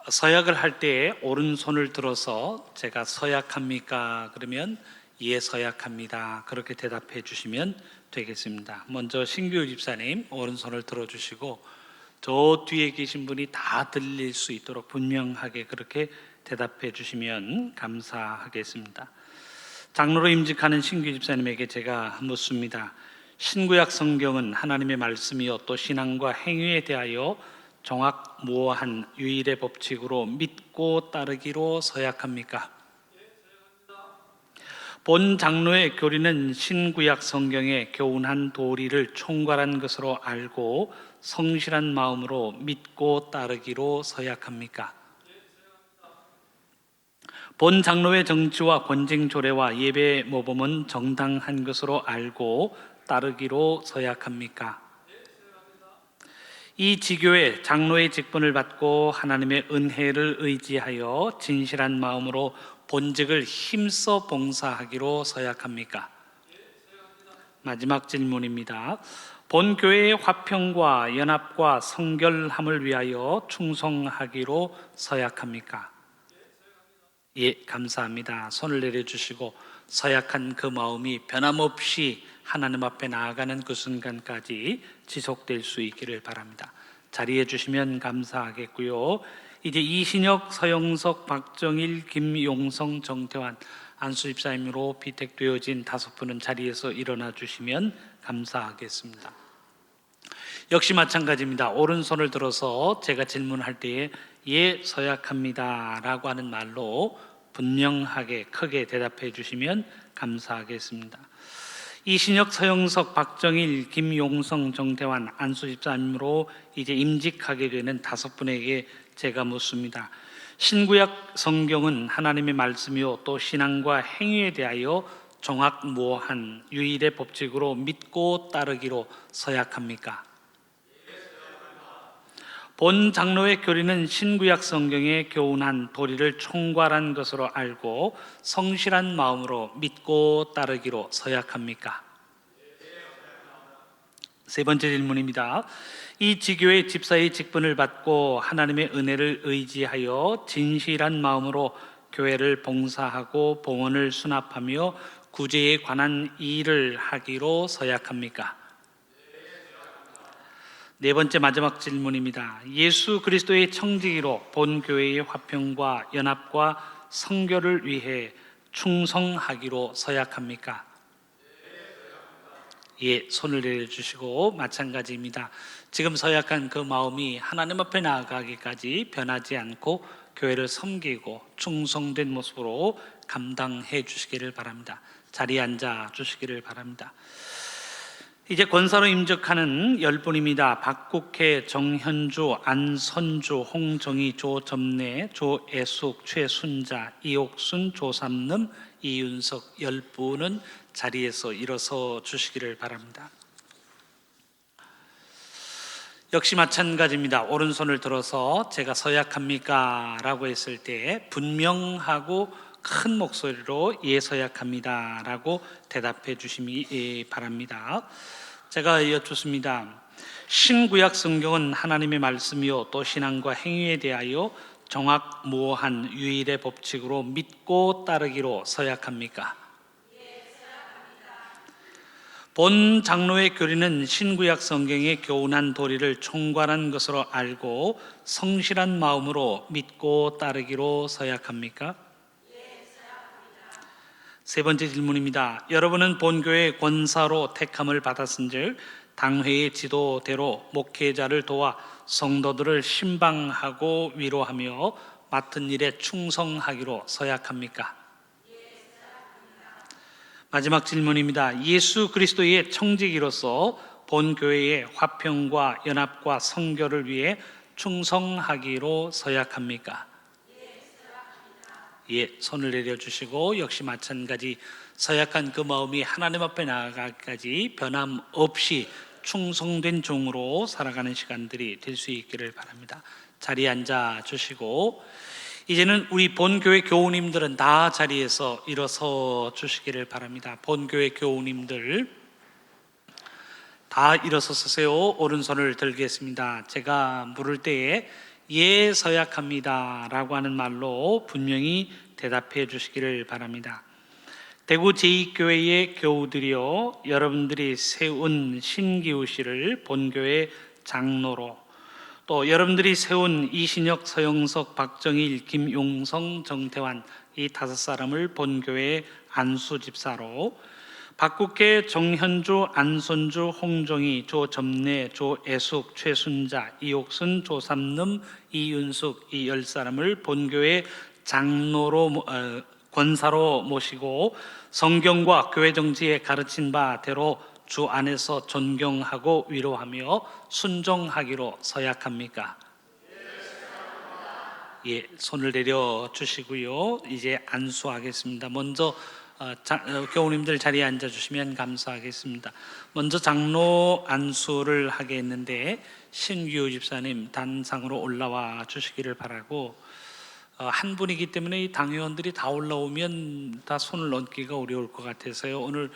서약을 할 때 오른손을 들어서 제가 서약합니까? 그러면 예, 서약합니다. 그렇게 대답해 주시면 되겠습니다. 먼저 신기우 집사님 오른손을 들어주시고 저 뒤에 계신 분이 다 들릴 수 있도록 분명하게 그렇게 대답해 주시면 감사하겠습니다. 장로로 임직하는 신기우 집사님에게 제가 묻습니다. 신구약 성경은 하나님의 말씀이요 또 신앙과 행위에 대하여 정확무오한 유일의 법칙으로 믿고 따르기로 서약합니까? 본 장로의 교리는 신구약 성경의 교훈한 도리를 총괄한 것으로 알고 성실한 마음으로 믿고 따르기로 서약합니까? 본 장로의 정치와 권징 조례와 예배 모범은 정당한 것으로 알고 따르기로 서약합니까? 이 지교의 장로의 직분을 받고 하나님의 은혜를 의지하여 진실한 마음으로 본직을 힘써 봉사하기로 서약합니까? 마지막 질문입니다. 본 교회의 화평과 연합과 성결함을 위하여 충성하기로 서약합니까? 예, 감사합니다. 손을 내려주시고 서약한 그 마음이 변함없이 하나님 앞에 나아가는 그 순간까지 지속될 수 있기를 바랍니다. 자리해 주시면 감사하겠고요. 이제 이신혁, 서영석, 박정일, 김용성, 정태환, 안수 집사님으로 비택되어진 5분은 자리에서 일어나 주시면 감사하겠습니다. 역시 마찬가지입니다. 오른손을 들어서 제가 질문할 때에 예, 서약합니다 라고 하는 말로 분명하게 크게 대답해 주시면 감사하겠습니다. 이신혁, 서영석, 박정일, 김용성, 정태환, 안수 집사님으로 이제 임직하게 되는 5분에게 제가 묻습니다. 신구약 성경은 하나님의 말씀이요 또 신앙과 행위에 대하여 정확무오한 유일의 법칙으로 믿고 따르기로 서약합니까? 본 장로의 교리는 신구약 성경의 교훈한 도리를 총괄한 것으로 알고 성실한 마음으로 믿고 따르기로 서약합니까? 세 번째 질문입니다. 이 지교의 집사의 직분을 받고 하나님의 은혜를 의지하여 진실한 마음으로 교회를 봉사하고 봉헌을 수납하며 구제에 관한 일을 하기로 서약합니까? 네 번째 마지막 질문입니다. 예수 그리스도의 청지기로 본 교회의 화평과 연합과 성결을 위해 충성하기로 서약합니까? 예, 손을 내려주시고 마찬가지입니다. 지금 서약한 그 마음이 하나님 앞에 나아가기까지 변하지 않고 교회를 섬기고 충성된 모습으로 감당해 주시기를 바랍니다. 자리에 앉아 주시기를 바랍니다. 이제 권사로 임직하는 10분입니다. 박국혜, 정현주, 안선주, 홍정희, 조점래, 조애숙, 최순자, 이옥순, 조삼름, 이윤석 10분은 자리에서 일어서 주시기를 바랍니다. 역시 마찬가지입니다. 오른손을 들어서 제가 서약합니까? 라고 했을 때 분명하고 큰 목소리로 예 서약합니다 라고 대답해 주시기 바랍니다. 제가 여쭙습니다. 신구약 성경은 하나님의 말씀이요 또 신앙과 행위에 대하여 정확무오한 유일의 법칙으로 믿고 따르기로 서약합니까? 본 장로의 교리는 신구약 성경의 교훈한 도리를 총괄한 것으로 알고 성실한 마음으로 믿고 따르기로 서약합니까? 세 번째 질문입니다. 여러분은 본교회 권사로 택함을 받았은즉 당회의 지도대로 목회자를 도와 성도들을 신방하고 위로하며 맡은 일에 충성하기로 서약합니까? 마지막 질문입니다. 예수 그리스도의 청지기로서 본교회의 화평과 연합과 성교를 위해 충성하기로 서약합니까? 예, 손을 내려주시고 역시 마찬가지 서약한 그 마음이 하나님 앞에 나아가기까지 변함없이 충성된 종으로 살아가는 시간들이 될 수 있기를 바랍니다. 자리에 앉아 주시고 이제는 우리 본교회 교우님들은 다 자리에서 일어서 주시기를 바랍니다. 본교회 교우님들 다 일어서 서세요. 오른손을 들겠습니다. 제가 물을 때에 예 서약합니다 라고 하는 말로 분명히 대답해 주시기를 바랍니다. 대구 제2교회의 교우들이요, 여러분들이 세운 신기우씨를 본교회 장로로, 또 여러분들이 세운 이신혁, 서영석, 박정일, 김용성, 정태환 이 5사람을 본교회 안수집사로, 박국계, 정현주, 안손주, 홍종희, 조점래, 조애숙, 최순자, 이옥순, 조삼름, 이윤숙 이 10사람을 본교회 장로로 권사로 모시고 성경과 교회 정치에 가르친 바대로 주 안에서 존경하고 위로하며 순종하기로 서약합니까? 예, 손을 내려 주시고요. 이제 안수하겠습니다. 먼저 교우님들 자리에 앉아 주시면 감사하겠습니다. 먼저 장로 안수를 하겠는데 신규 집사님 단상으로 올라와 주시기를 바라고, 한 분이기 때문에 이 당회원들이 다 올라오면 다 손을 얹기가 어려울 것 같아서요. 오늘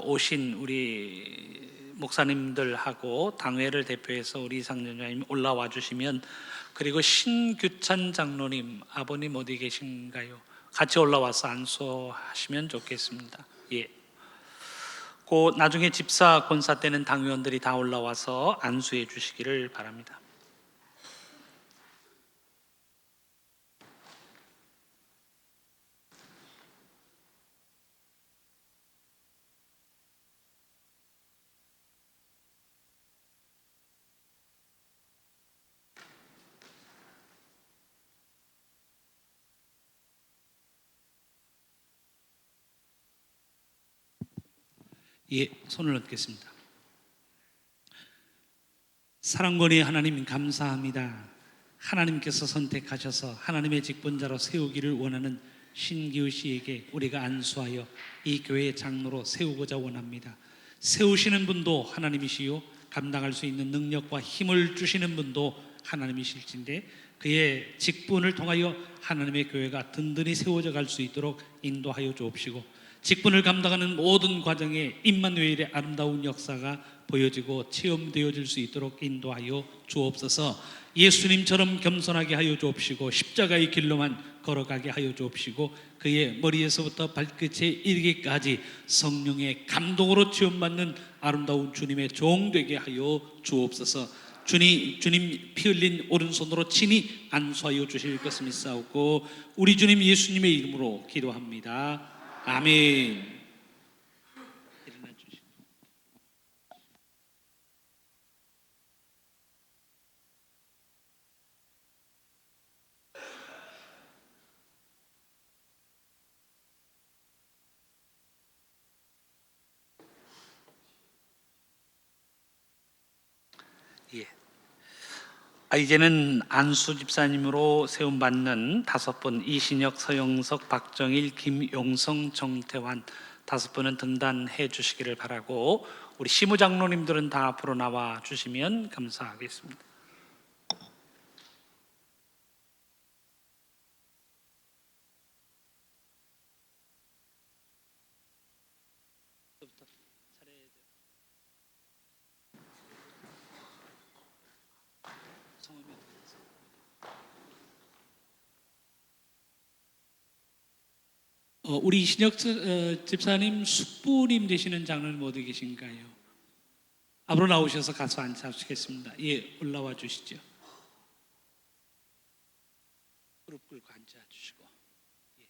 오신 우리 목사님들하고 당회를 대표해서 우리 이상전자님 올라와 주시면, 그리고 신규찬 장로님 아버님 어디 계신가요? 같이 올라와서 안수하시면 좋겠습니다. 예. 그 나중에 집사 권사 때는 당회원들이 다 올라와서 안수해 주시기를 바랍니다. 예, 손을 얹겠습니다. 사랑권의 하나님 감사합니다. 하나님께서 선택하셔서 하나님의 직분자로 세우기를 원하는 신기우 씨에게 우리가 안수하여 이 교회의 장로로 세우고자 원합니다. 세우시는 분도 하나님이시요, 감당할 수 있는 능력과 힘을 주시는 분도 하나님이실진데 그의 직분을 통하여 하나님의 교회가 든든히 세워져 갈 수 있도록 인도하여 주옵시고, 직분을 감당하는 모든 과정에 임마누엘의 아름다운 역사가 보여지고 체험되어질 수 있도록 인도하여 주옵소서. 예수님처럼 겸손하게 하여 주옵시고 십자가의 길로만 걸어가게 하여 주옵시고 그의 머리에서부터 발끝에 이르기까지 성령의 감동으로 체험받는 아름다운 주님의 종 되게 하여 주옵소서. 주님 피 흘린 오른손으로 친히 안수하여 주실 것을 믿사오고 우리 주님 예수님의 이름으로 기도합니다. 아멘. 일어나 주시고. 예. 이제는 안수 집사님으로 세움받는 5분 이신혁, 서영석, 박정일, 김용성, 정태환 5분은 등단해 주시기를 바라고 우리 시무장로님들은 다 앞으로 나와 주시면 감사하겠습니다. 우리 이신혁 집사님 숙부님 되시는 장로님 어디 계신가요? 앞으로 나오셔서 가서 앉으시겠습니다. 예, 올라와 주시죠. 무릎 꿇고 앉아 주시고. 예.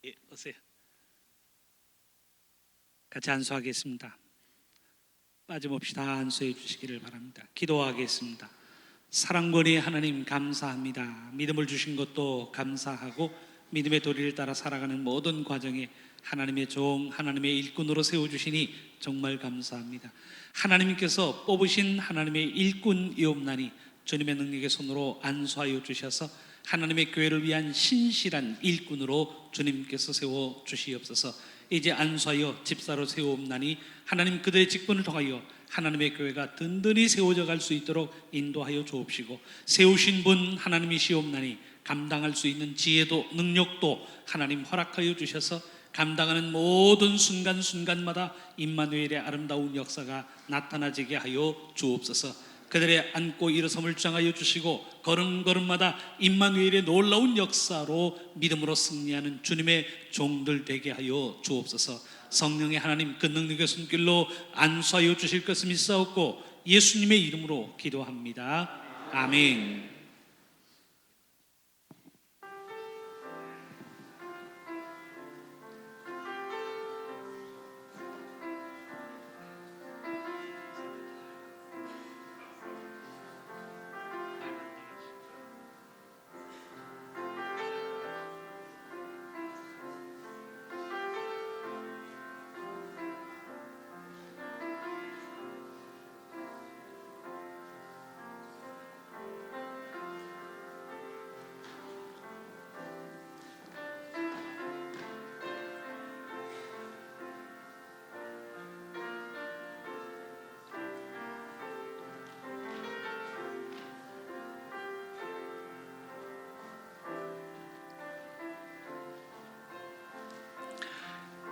예, 오세요. 같이 안수하겠습니다. 빠짐없이 다 안수해 주시기를 바랍니다. 기도하겠습니다. 사랑권이 하나님 감사합니다. 믿음을 주신 것도 감사하고 믿음의 도리를 따라 살아가는 모든 과정에 하나님의 종, 하나님의 일꾼으로 세워주시니 정말 감사합니다. 하나님께서 뽑으신 하나님의 일꾼이옵나니 주님의 능력의 손으로 안수하여 주셔서 하나님의 교회를 위한 신실한 일꾼으로 주님께서 세워주시옵소서. 이제 안수하여 집사로 세우옵나니 하나님 그들의 직분을 통하여 하나님의 교회가 든든히 세워져 갈 수 있도록 인도하여 주옵시고, 세우신 분 하나님이시옵나니 감당할 수 있는 지혜도 능력도 하나님 허락하여 주셔서 감당하는 모든 순간순간마다 임마누엘의 아름다운 역사가 나타나지게 하여 주옵소서. 그들의 앉고 일어섬을 주장하여 주시고 걸음걸음마다 임마누엘의 놀라운 역사로 믿음으로 승리하는 주님의 종들 되게 하여 주옵소서. 성령의 하나님 그 능력의 손길로 안수하여 주실 것을 믿사옵고 예수님의 이름으로 기도합니다. 아멘.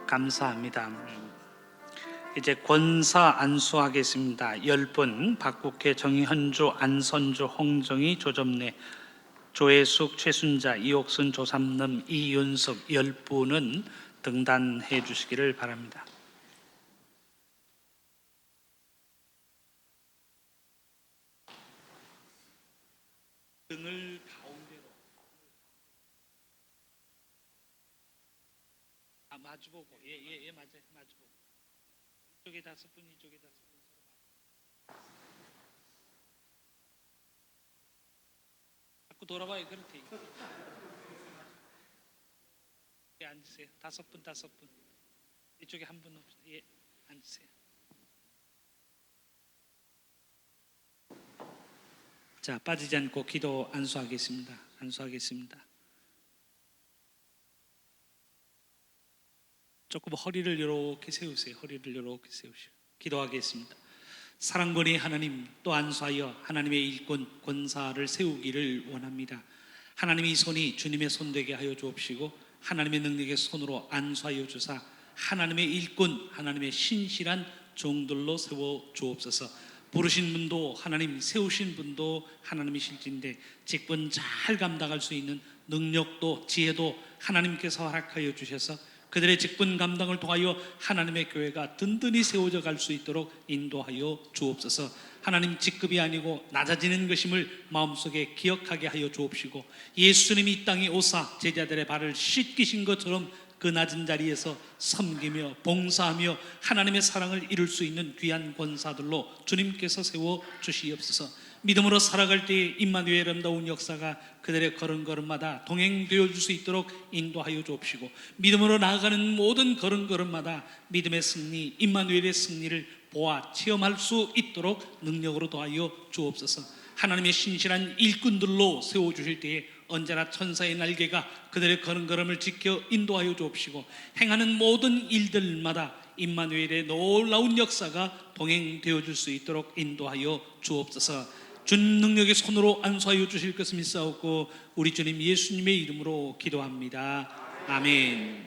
감사합니다. 이제 권사 안수하겠습니다. 10분 박국혜, 정현주, 안선주, 홍정희, 조점래, 조혜숙, 최순자, 이옥순, 조삼름, 이윤석 10분은 등단해 주시기를 바랍니다. 등을 가운데로 마주보고 예 맞아요. 마주보고 이쪽에 5분 이쪽에 5분 자꾸 돌아봐요. 그렇게 앉으세요. 5분 이쪽에 한 분 없어요. 예, 앉으세요. 자, 빠지지 않고 기도 안수하겠습니다. 조금 허리를 이렇게 세우세요. 세우시고 기도하겠습니다. 사랑권의 하나님, 또 안수하여 하나님의 일꾼 권사를 세우기를 원합니다. 하나님의 손이 주님의 손 되게 하여 주옵시고 하나님의 능력의 손으로 안수하여 주사 하나님의 일꾼, 하나님의 신실한 종들로 세워 주옵소서. 부르신 분도 하나님, 세우신 분도 하나님이실진데 직분 잘 감당할 수 있는 능력도 지혜도 하나님께서 허락하여 주셔서 그들의 직분 감당을 통하여 하나님의 교회가 든든히 세워져 갈 수 있도록 인도하여 주옵소서. 하나님, 직급이 아니고 낮아지는 것임을 마음속에 기억하게 하여 주옵시고 예수님이 이 땅에 오사 제자들의 발을 씻기신 것처럼 그 낮은 자리에서 섬기며 봉사하며 하나님의 사랑을 이룰 수 있는 귀한 권사들로 주님께서 세워 주시옵소서. 믿음으로 살아갈 때에 임마누엘의 아름다운 역사가 그들의 걸음걸음마다 동행되어 줄 수 있도록 인도하여 주옵시고 믿음으로 나아가는 모든 걸음걸음마다 믿음의 승리, 임마누엘의 승리를 보아 체험할 수 있도록 능력으로 도와여 주옵소서. 하나님의 신실한 일꾼들로 세워주실 때에 언제나 천사의 날개가 그들의 걸음걸음을 지켜 인도하여 주옵시고, 행하는 모든 일들마다 임마누엘의 놀라운 역사가 동행되어 줄 수 있도록 인도하여 주옵소서. 주님 능력의 손으로 안수하여 주실 것을 믿사옵고 우리 주님 예수님의 이름으로 기도합니다. 아멘.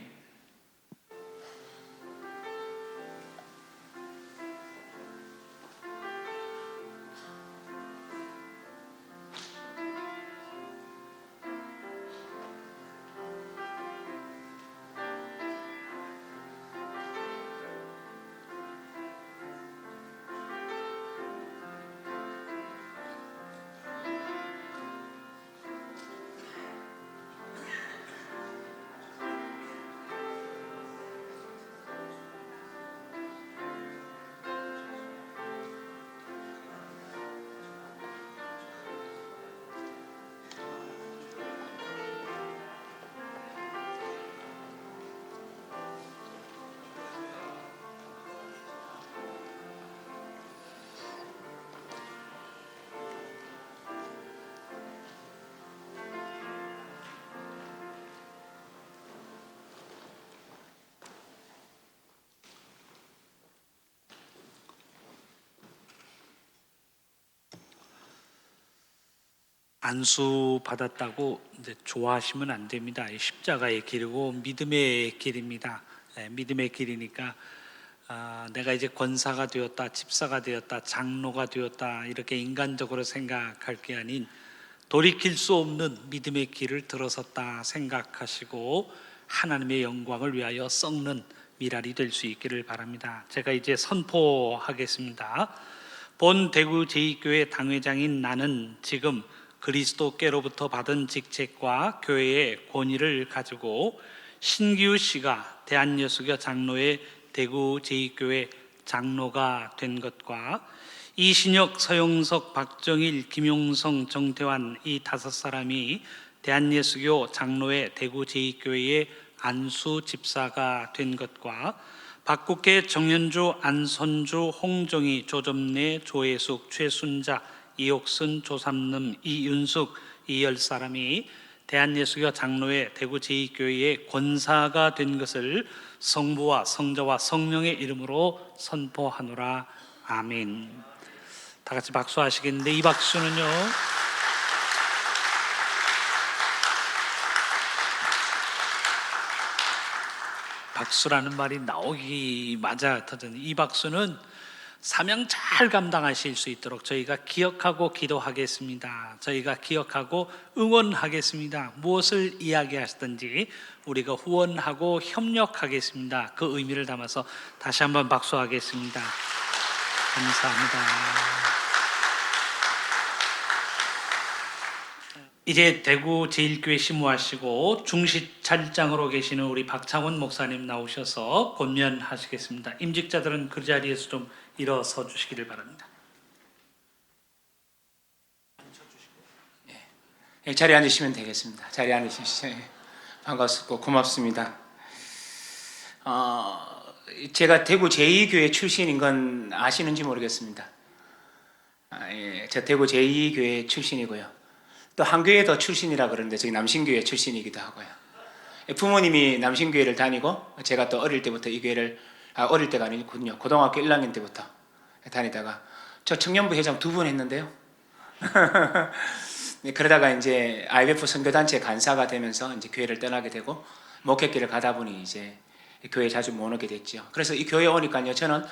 안수 받았다고 이제 좋아하시면 안 됩니다. 십자가의 길이고 믿음의 길입니다. 믿음의 길이니까 내가 이제 권사가 되었다, 집사가 되었다, 장로가 되었다 이렇게 인간적으로 생각할 게 아닌 돌이킬 수 없는 믿음의 길을 들어섰다 생각하시고 하나님의 영광을 위하여 썩는 미랄이 될 수 있기를 바랍니다. 제가 이제 선포하겠습니다. 본 대구 제2교회 당회장인 나는 지금 그리스도께로부터 받은 직책과 교회의 권위를 가지고 신기우 씨가 대한예수교 장로의 대구 제2교회 장로가 된 것과 이신혁, 서영석, 박정일, 김용성, 정태환 이 5사람이 대한예수교 장로의 대구 제2교회의 안수 집사가 된 것과 박국계, 정현주, 안선주, 홍정희, 조점래, 조혜숙, 최순자, 이옥순, 조삼름, 이윤숙 이 10사람이 대한예수교 장로회 대구 제2교회의 권사가 된 것을 성부와 성자와 성령의 이름으로 선포하노라. 아멘. 다 같이 박수하시겠는데 이 박수는요, 박수라는 말이 나오기마저 터진 이 박수는 사명 잘 감당하실 수 있도록 저희가 기억하고 기도하겠습니다. 저희가 기억하고 응원하겠습니다. 무엇을 이야기하시든지 우리가 후원하고 협력하겠습니다. 그 의미를 담아서 다시 한번 박수하겠습니다. 감사합니다. 이제 대구 제1교회 심무하시고 중시찰장으로 계시는 우리 박창원 목사님 나오셔서 권면하시겠습니다. 임직자들은 그 자리에서 좀 일어서 주시기를 바랍니다. 자리에 앉으시면 되겠습니다. 자리에 앉으시죠. 반갑고 고맙습니다. 제가 대구 제2교회 출신인 건 아시는지 모르겠습니다. 저 대구 제2교회 출신이고요. 또 한 교회 더 출신이라 그러는데 저기 남신교회 출신이기도 하고요. 부모님이 남신교회를 다니고 제가 또 어릴 때부터 이 교회를 어릴 때가 아니군요. 고등학교 1학년 때부터 다니다가 저 청년부 회장 2번 했는데요. 네, 그러다가 이제 IBF 선교단체 간사가 되면서 이제 교회를 떠나게 되고 목회길을 가다 보니 이제 교회 자주 못 오게 됐죠. 그래서 이 교회에 오니까요, 저는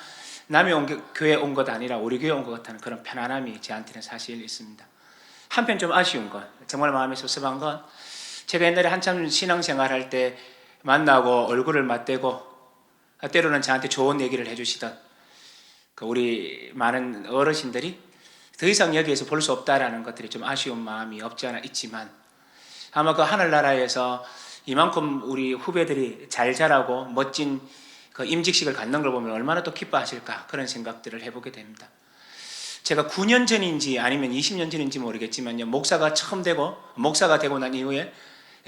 남의 교회에 온 것 아니라 우리 교회에 온 것 같다는 그런 편안함이 저한테는 사실 있습니다. 한편 좀 아쉬운 건, 정말 마음이 섭섭한 건, 제가 옛날에 한참 신앙생활 할 때 만나고 얼굴을 맞대고 때로는 저한테 좋은 얘기를 해주시던 그 우리 많은 어르신들이 더 이상 여기에서 볼 수 없다라는 것들이 좀 아쉬운 마음이 없지 않아 있지만, 아마 그 하늘나라에서 이만큼 우리 후배들이 잘 자라고 멋진 그 임직식을 갖는 걸 보면 얼마나 또 기뻐하실까, 그런 생각들을 해보게 됩니다. 제가 9년 전인지 아니면 20년 전인지 모르겠지만요, 목사가 되고 난 이후에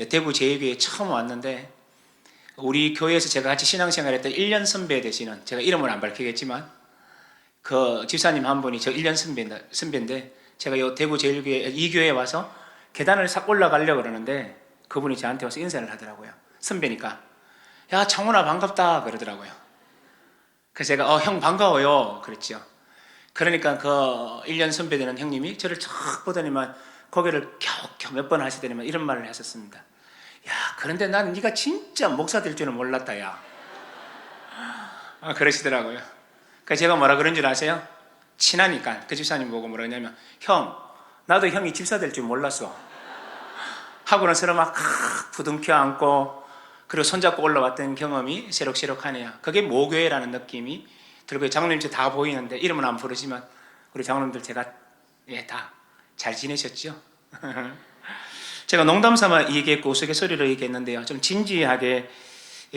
대구 제2교회에 처음 왔는데, 우리 교회에서 제가 같이 신앙생활 했던 1년 선배 되시는, 제가 이름은 안 밝히겠지만 그 집사님 한 분이 저 1년 선배인데 제가 요 대구 제일교회 이 교회에 와서 계단을 싹 올라가려고 그러는데 그분이 저한테 와서 인사를 하더라고요. 선배니까 야 창훈아 반갑다 그러더라고요. 그래서 제가 형 반가워요 그랬죠. 그러니까 그 1년 선배 되는 형님이 저를 쫙 보더니만 고개를 켜켜 몇 번 하시더니만 이런 말을 하셨습니다. 야 그런데 나는 네가 진짜 목사 될 줄은 몰랐다 야. 그러시더라고요. 그래서 제가 뭐라 그런 줄 아세요? 친하니까 그 집사님 보고 뭐라 했냐면 형 나도 형이 집사 될 줄 몰랐어 하고는 서로 막 부둥켜 안고 그리고 손잡고 올라왔던 경험이 새록새록하네요. 그게 모교회라는 느낌이 들고 장로님 다 보이는데 이름은 안 부르지만 우리 장로님들 제가 다 잘 지내셨죠? 제가 농담 삼아 얘기했고 우스갯소리로 얘기했는데요. 좀 진지하게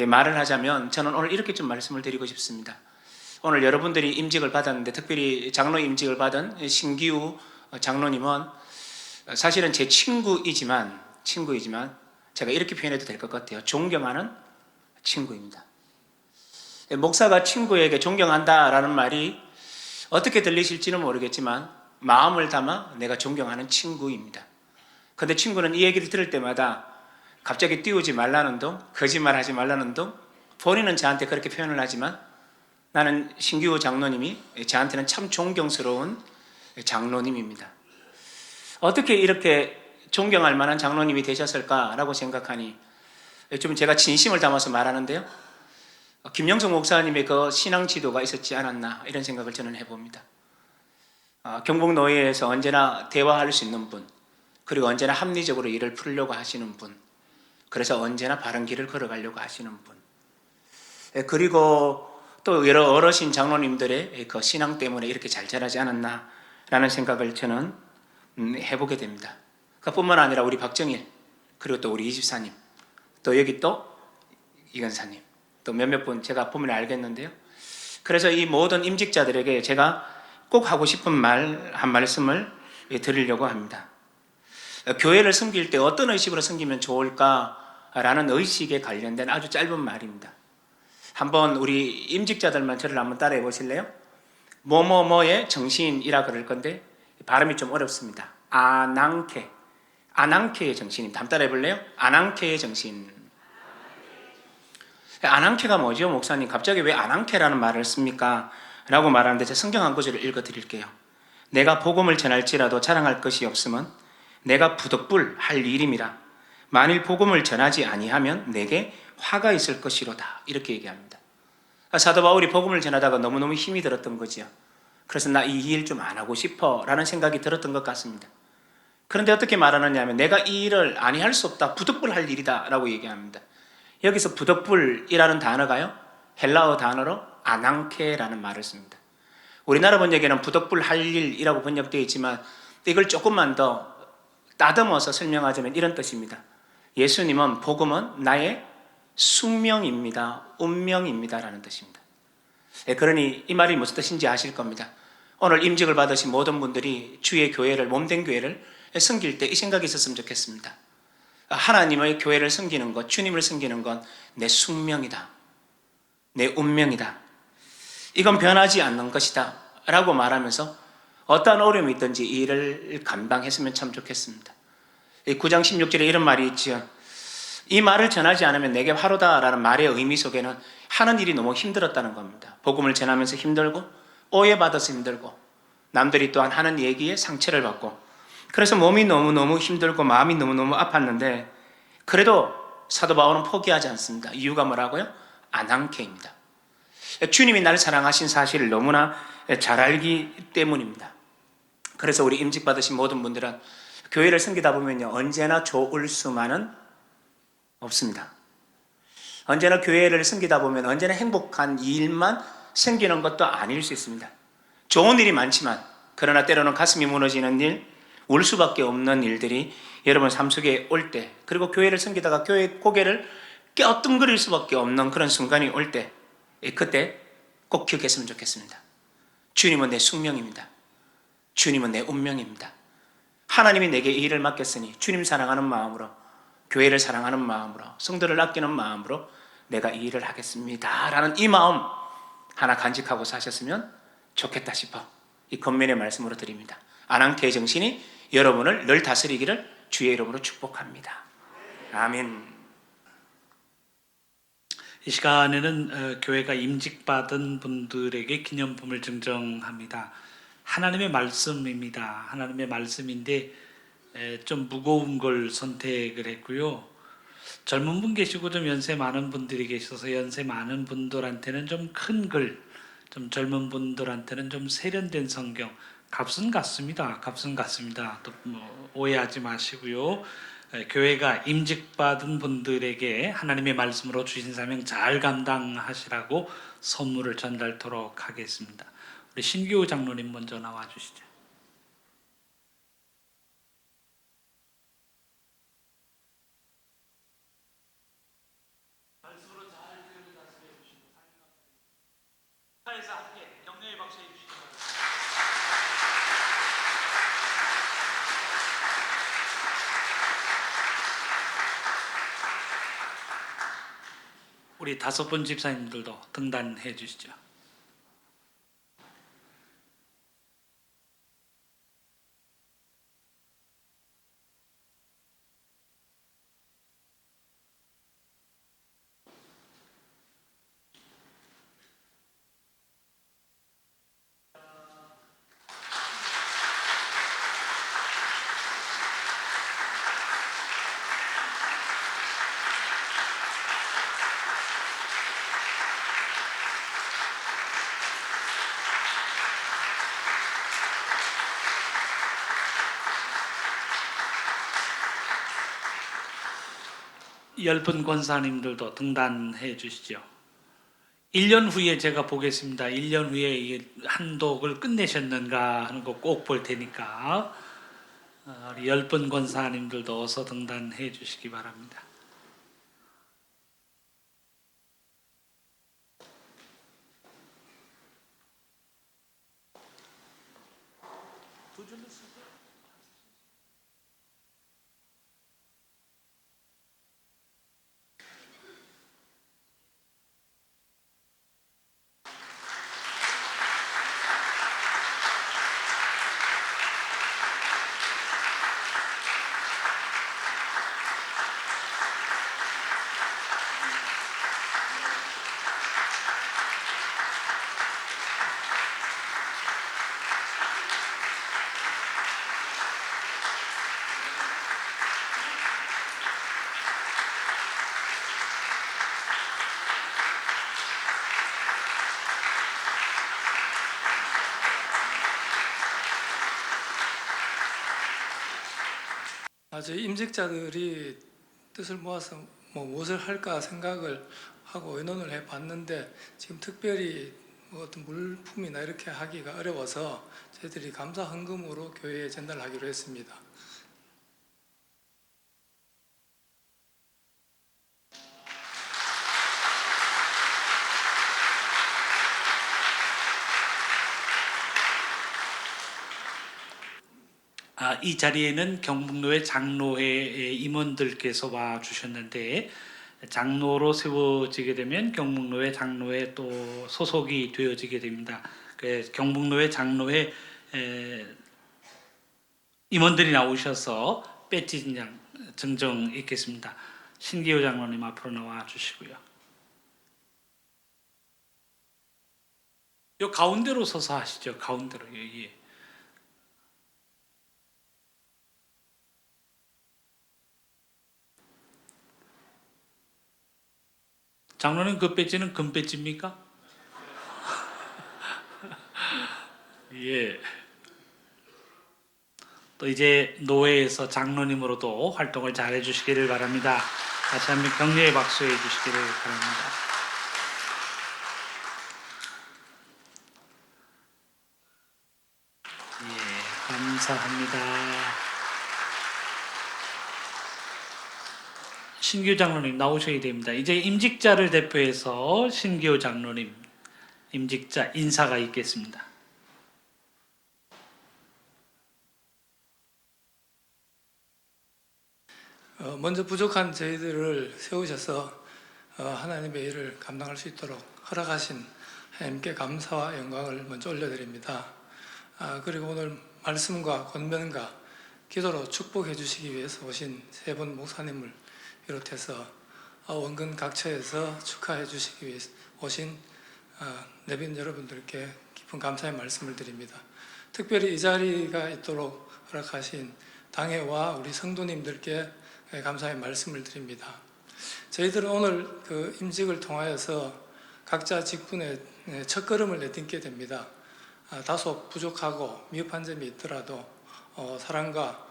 말을 하자면 저는 오늘 이렇게 좀 말씀을 드리고 싶습니다. 오늘 여러분들이 임직을 받았는데 특별히 장로 임직을 받은 신기우 장로님은 사실은 제 친구이지만 제가 이렇게 표현해도 될 것 같아요. 존경하는 친구입니다. 목사가 친구에게 존경한다라는 말이 어떻게 들리실지는 모르겠지만 마음을 담아 내가 존경하는 친구입니다. 그런데 친구는 이 얘기를 들을 때마다 갑자기 띄우지 말라는 둥, 거짓말하지 말라는 둥, 본인은 저한테 그렇게 표현을 하지만 나는 신기호 장로님이 저한테는 참 존경스러운 장로님입니다. 어떻게 이렇게 존경할 만한 장로님이 되셨을까라고 생각하니 좀 제가 진심을 담아서 말하는데요. 김영성 목사님의 그 신앙 지도가 있었지 않았나 이런 생각을 저는 해봅니다. 경북노예에서 언제나 대화할 수 있는 분, 그리고 언제나 합리적으로 일을 풀려고 하시는 분, 그래서 언제나 바른 길을 걸어가려고 하시는 분, 그리고 또 여러 어르신 장로님들의 그 신앙 때문에 이렇게 잘 자라지 않았나라는 생각을 저는 해보게 됩니다. 그뿐만 아니라 우리 박정일, 그리고 또 우리 이집사님, 또 여기 또 이건사님, 또 몇몇 분 제가 보면 알겠는데요. 그래서 이 모든 임직자들에게 제가 꼭 하고 싶은 말 한 말씀을 드리려고 합니다. 교회를 섬길 때 어떤 의식으로 섬기면 좋을까라는 의식에 관련된 아주 짧은 말입니다. 한번 우리 임직자들만 저를 한번 따라해 보실래요? 뭐뭐뭐의 정신이라 그럴 건데 발음이 좀 어렵습니다. 아낭케의 정신입니다. 한번 따라해 볼래요? 아낭케의 정신. 아낭케가 뭐죠, 목사님? 갑자기 왜 아낭케라는 말을 씁니까? 라고 말하는데 제가 성경 한 구절을 읽어 드릴게요. 내가 복음을 전할지라도 자랑할 것이 없으면 내가 부득불 할 일임이라. 만일 복음을 전하지 아니하면 내게 화가 있을 것이로다. 이렇게 얘기합니다. 사도 바울이 복음을 전하다가 너무너무 힘이 들었던 거지요. 그래서 나 이 일 좀 안 하고 싶어 라는 생각이 들었던 것 같습니다. 그런데 어떻게 말하느냐 하면 내가 이 일을 아니할 수 없다. 부득불 할 일이다 라고 얘기합니다. 여기서 부득불이라는 단어가요, 헬라어 단어로 아낭케라는 말을 씁니다. 우리나라 번역에는 부득불 할 일이라고 번역되어 있지만 이걸 조금만 더 따듬어서 설명하자면 이런 뜻입니다. 예수님은 복음은 나의 숙명입니다. 운명입니다 라는 뜻입니다. 그러니 이 말이 무슨 뜻인지 아실 겁니다. 오늘 임직을 받으신 모든 분들이 주의 교회를, 몸된 교회를 섬길 때 이 생각이 있었으면 좋겠습니다. 하나님의 교회를 섬기는 것, 주님을 섬기는 건 내 숙명이다. 내 운명이다. 이건 변하지 않는 것이다 라고 말하면서 어떠한 어려움이 있든지 이 일을 감당했으면 참 좋겠습니다. 9장 16절에 이런 말이 있지요. 이 말을 전하지 않으면 내게 화로다 라는 말의 의미 속에는 하는 일이 너무 힘들었다는 겁니다. 복음을 전하면서 힘들고 오해받아서 힘들고 남들이 또한 하는 얘기에 상처를 받고 그래서 몸이 너무너무 힘들고 마음이 너무너무 아팠는데 그래도 사도 바울은 포기하지 않습니다. 이유가 뭐라고요? 아낭케입니다. 주님이 나를 사랑하신 사실을 너무나 잘 알기 때문입니다. 그래서 우리 임직 받으신 모든 분들은 교회를 섬기다 보면요, 언제나 좋을 수만은 없습니다. 언제나 교회를 섬기다 보면 언제나 행복한 일만 생기는 것도 아닐 수 있습니다. 좋은 일이 많지만 그러나 때로는 가슴이 무너지는 일, 울 수밖에 없는 일들이 여러분 삶 속에 올 때, 그리고 교회를 섬기다가 교회 고개를 껴뚱거릴 수밖에 없는 그런 순간이 올 때, 그때 꼭 기억했으면 좋겠습니다. 주님은 내 숙명입니다. 주님은 내 운명입니다. 하나님이 내게 이 일을 맡겼으니 주님 사랑하는 마음으로, 교회를 사랑하는 마음으로, 성도를 아끼는 마음으로 내가 이 일을 하겠습니다 라는 이 마음 하나 간직하고 사셨으면 좋겠다 싶어 이 권면의 말씀으로 드립니다. 안항태의 정신이 여러분을 늘 다스리기를 주의 이름으로 축복합니다. 아멘. 이 시간에는 교회가 임직받은 분들에게 기념품을 증정합니다. 하나님의 말씀입니다. 하나님의 말씀인데 좀 무거운 걸 선택을 했고요. 젊은 분 계시고 좀 연세 많은 분들이 계셔서 연세 많은 분들한테는 좀 큰 글, 좀 젊은 분들한테는 좀 세련된 성경, 값은 같습니다. 값은 같습니다. 또 오해하지 마시고요. 교회가 임직받은 분들에게 하나님의 말씀으로 주신 사명 잘 감당하시라고 선물을 전달토록 하겠습니다. 우리 신규 장로님 먼저 나와 주시죠. 말씀으로 잘 교회를 다스려 주시고 사에서 함께 격려의 박수 해 주시기 바랍니다. 우리 5분 집사님들도 등단해 주시죠. 열분 권사님들도 등단해 주시죠. 1년 후에 제가 보겠습니다. 1년 후에 이 한독을 끝내셨는가 하는 거 꼭 볼 테니까 우리 10분 권사님들도 어서 등단해 주시기 바랍니다. 저희 임직자들이 뜻을 모아서 무엇을 할까 생각을 하고 의논을 해봤는데 지금 특별히 어떤 물품이나 이렇게 하기가 어려워서 저희들이 감사 헌금으로 교회에 전달하기로 했습니다. 이 자리에는 경북로회 장로회 임원들께서 와 주셨는데 장로로 세워지게 되면 경북로회 장로회 또 소속이 되어지게 됩니다. 경북로회 장로회 임원들이 나오셔서 배지 진양 증정 있겠습니다. 신기호 장로님 앞으로 나와 주시고요. 요 가운데로 서서 하시죠. 가운데로. 예. 장로님 그 배지는 금 배지입니까? 예. 또 이제 노회에서 장로님으로도 활동을 잘 해주시기를 바랍니다. 다시 한번 격려의 박수 해주시기를 바랍니다. 예, 감사합니다. 신규 장로님 나오셔야 됩니다. 이제 임직자를 대표해서 신규 장로님 임직자 인사가 있겠습니다. 먼저 부족한 저희들을 세우셔서 하나님의 일을 감당할 수 있도록 허락하신 하나님께 감사와 영광을 먼저 올려드립니다. 그리고 오늘 말씀과 권면과 기도로 축복해 주시기 위해서 오신 세 분 목사님을 비롯해서 원근 각처에서 축하해 주시기 위해서 오신 내빈 여러분들께 깊은 감사의 말씀을 드립니다. 특별히 이 자리가 있도록 허락하신 당회와 우리 성도님들께 감사의 말씀을 드립니다. 저희들은 오늘 그 임직을 통하여서 각자 직분의 첫걸음을 내딛게 됩니다. 다소 부족하고 미흡한 점이 있더라도 사랑과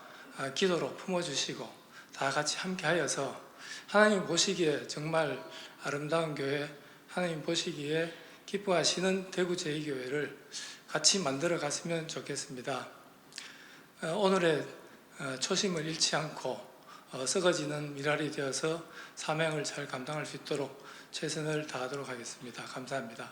기도로 품어주시고 다 같이 함께하여서 하나님 보시기에 정말 아름다운 교회, 하나님 보시기에 기뻐하시는 대구 제2교회를 같이 만들어 갔으면 좋겠습니다. 오늘의 초심을 잃지 않고 썩어지는 미랄이 되어서 사명을 잘 감당할 수 있도록 최선을 다하도록 하겠습니다. 감사합니다.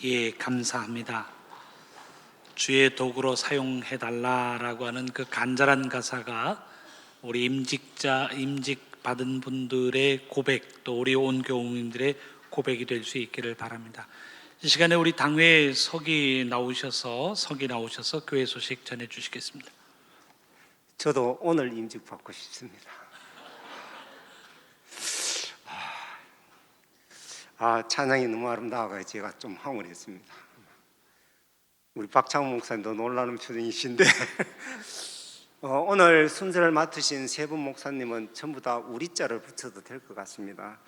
예, 감사합니다. 주의 도구로 사용해 달라라고 하는 그 간절한 가사가 우리 임직 받은 분들의 고백, 또 우리 온 교우님들의 고백이 될 수 있기를 바랍니다. 이 시간에 우리 당회 석이 나오셔서 교회 소식 전해 주시겠습니다. 저도 오늘 임직 받고 싶습니다. 찬양이 너무 아름다워서 제가 좀 황홀했습니다. 우리 박창훈 목사님도 놀라는 표정이신데 오늘 순서를 맡으신 세 분 목사님은 전부 다 우리자를 붙여도 될 것 같습니다.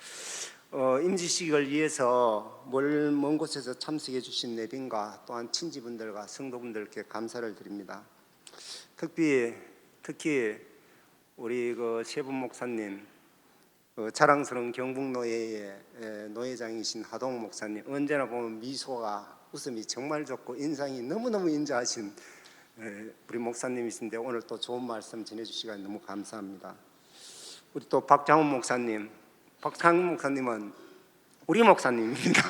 임직식을 위해서 먼 곳에서 참석해 주신 내빈과 또한 친지분들과 성도분들께 감사를 드립니다. 특히 우리 그 세 분 목사님, 자랑스러운 경북노예의 노회장이신 하동 목사님, 언제나 보면 미소가 웃음이 정말 좋고 인상이 너무너무 인자하신 우리 목사님이신데 오늘 또 좋은 말씀 전해주시고 너무 감사합니다. 우리 또 박창훈 목사님은 우리 목사님입니다.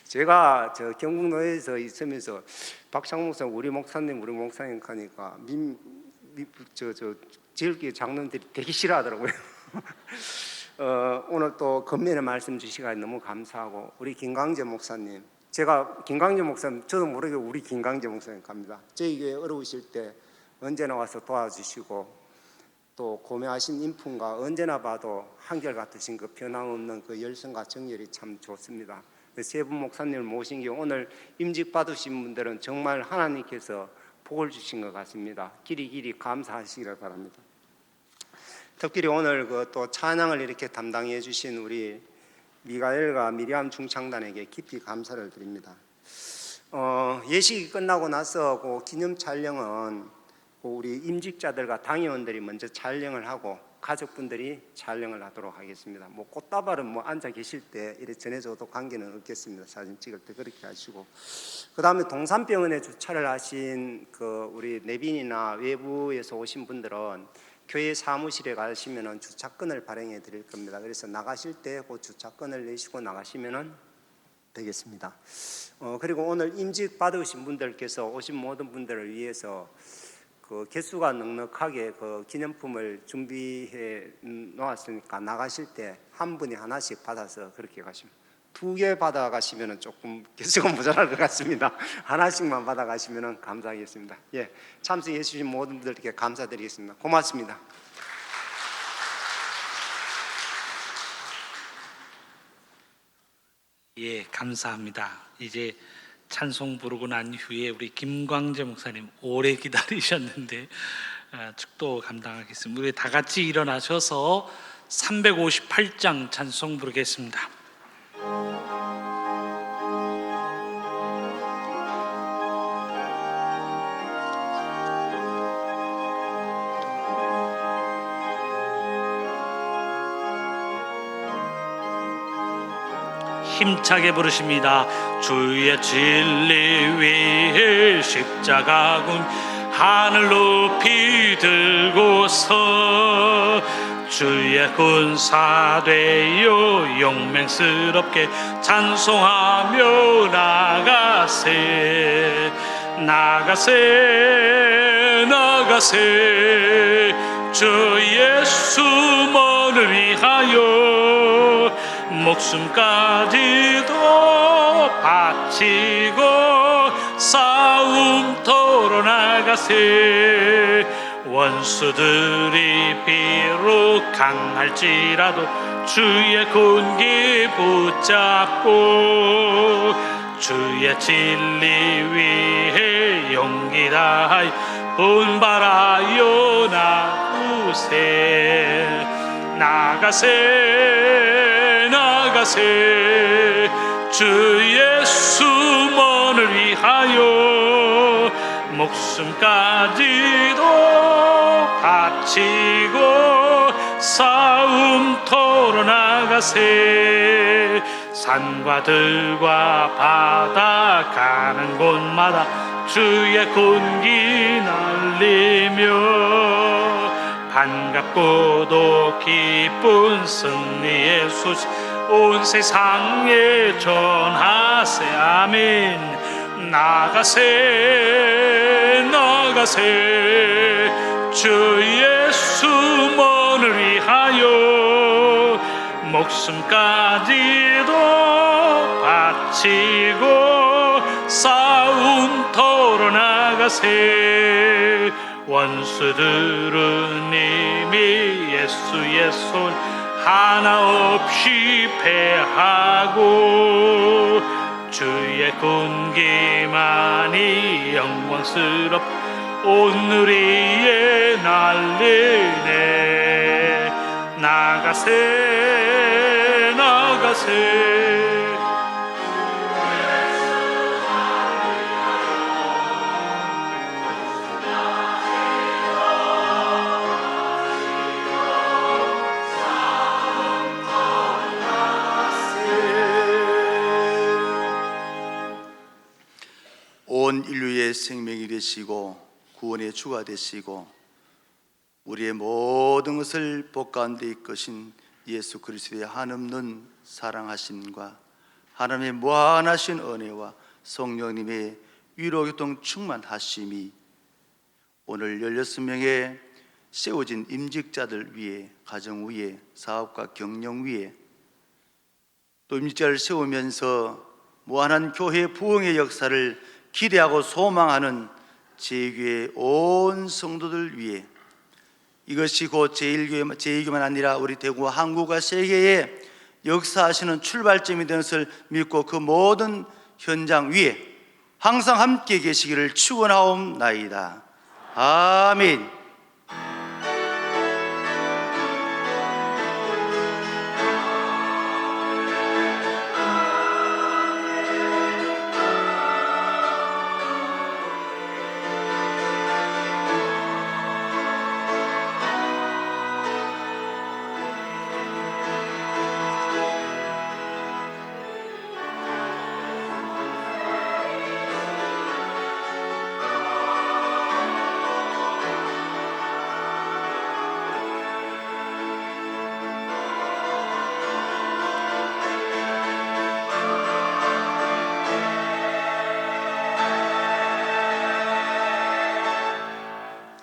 제가 저 경북노예에서 있으면서 박창훈 목사님 우리 목사님 하니까 지역교회 장로들이 되게 싫어하더라고요. 오늘 또 겉면에 말씀 주시가 너무 감사하고 우리 김강재 목사님, 제가 김강재 목사님 저도 모르게 우리 김강재 목사님 갑니다. 저희 교회 어려우실 때 언제나 와서 도와주시고 또 고매하신 인품과 언제나 봐도 한결같으신 그 변함없는 그 열성과 정열이 참 좋습니다. 세 분 목사님을 모신 게 오늘 임직 받으신 분들은 정말 하나님께서 복을 주신 것 같습니다. 길이 감사하시기를 바랍니다. 특별히 오늘 그 또 찬양을 이렇게 담당해 주신 우리 미가엘과 미리암 중창단에게 깊이 감사를 드립니다. 예식이 끝나고 나서 그 기념 촬영은 우리 임직자들과 당회원들이 먼저 촬영을 하고 가족분들이 촬영을 하도록 하겠습니다. 꽃다발은 앉아 계실 때 이렇게 전해줘도 관계는 없겠습니다. 사진 찍을 때 그렇게 하시고, 그 다음에 동산병원에 주차를 하신 그 우리 내빈이나 외부에서 오신 분들은 교회 사무실에 가시면은 주차권을 발행해 드릴 겁니다. 그래서 나가실 때 그 주차권을 내시고 나가시면은 되겠습니다. 그리고 오늘 임직 받으신 분들께서 오신 모든 분들을 위해서 그 개수가 넉넉하게 그 기념품을 준비해 놓았으니까 나가실 때 한 분이 하나씩 받아서 그렇게 가시면, 2개 받아 가시면은 조금 개수가 모자랄 것 같습니다. 하나씩만 받아 가시면은 감사하겠습니다. 예, 참석해 주신 모든 분들께 감사드리겠습니다. 고맙습니다. 예, 감사합니다. 이제 찬송 부르고 난 후에 우리 김광재 목사님 오래 기다리셨는데 축도 감당하겠습니다. 우리 다 같이 일어나셔서 358장 찬송 부르겠습니다. 힘차게 부르십니다. 주의 진리 위에 십자가군 하늘 높이 들고서 주의 군사 되어 용맹스럽게 찬송하며 나가세 주 예수만을 위하여 목숨까지도 바치고 싸움터로 나가세. 원수들이 비록 강할지라도 주의 군기 붙잡고 주의 진리 위해 용기 다하여 분발하여 나가세 주 예수만을 위하여 목숨까지도 바치고 싸움터로 나가세. 산과 들과 바다 가는 곳마다 주의 군기 날리며 반갑고도 기쁜 승리의 소식 온 세상에 전하세. 아멘. 나가세 나가세 주 예수 먼을 위하여 목숨까지도 바치고 싸움터로 나가세. 원수들은 이미 예수의 손 하나 없이 패하고 주의 군기만이 영광스럽 오늘 위에 날리네. 나가세 나가세. 온 인류의 생명이 되시고 구원의 주가 되시고 우리의 모든 것을 복 가운데 이끄신 예수 그리스도의 한없는 사랑하심과 하나님의 무한하신 은혜와 성령님의 위로교통 충만하심이 오늘 16명의 세워진 임직자들 위에, 가정 위에, 사업과 경영 위에 또 임직자를 세우면서 무한한 교회 부흥의 역사를 기대하고 소망하는 제2교회 온 성도들 위해 이것이 곧 제2교회만 아니라 우리 대구와 한국과 세계에 역사하시는 출발점이 되는 것을 믿고 그 모든 현장 위에 항상 함께 계시기를 축원하옵나이다. 아멘.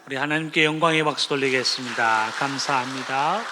우리 하나님께 영광의 박수 돌리겠습니다. 감사합니다.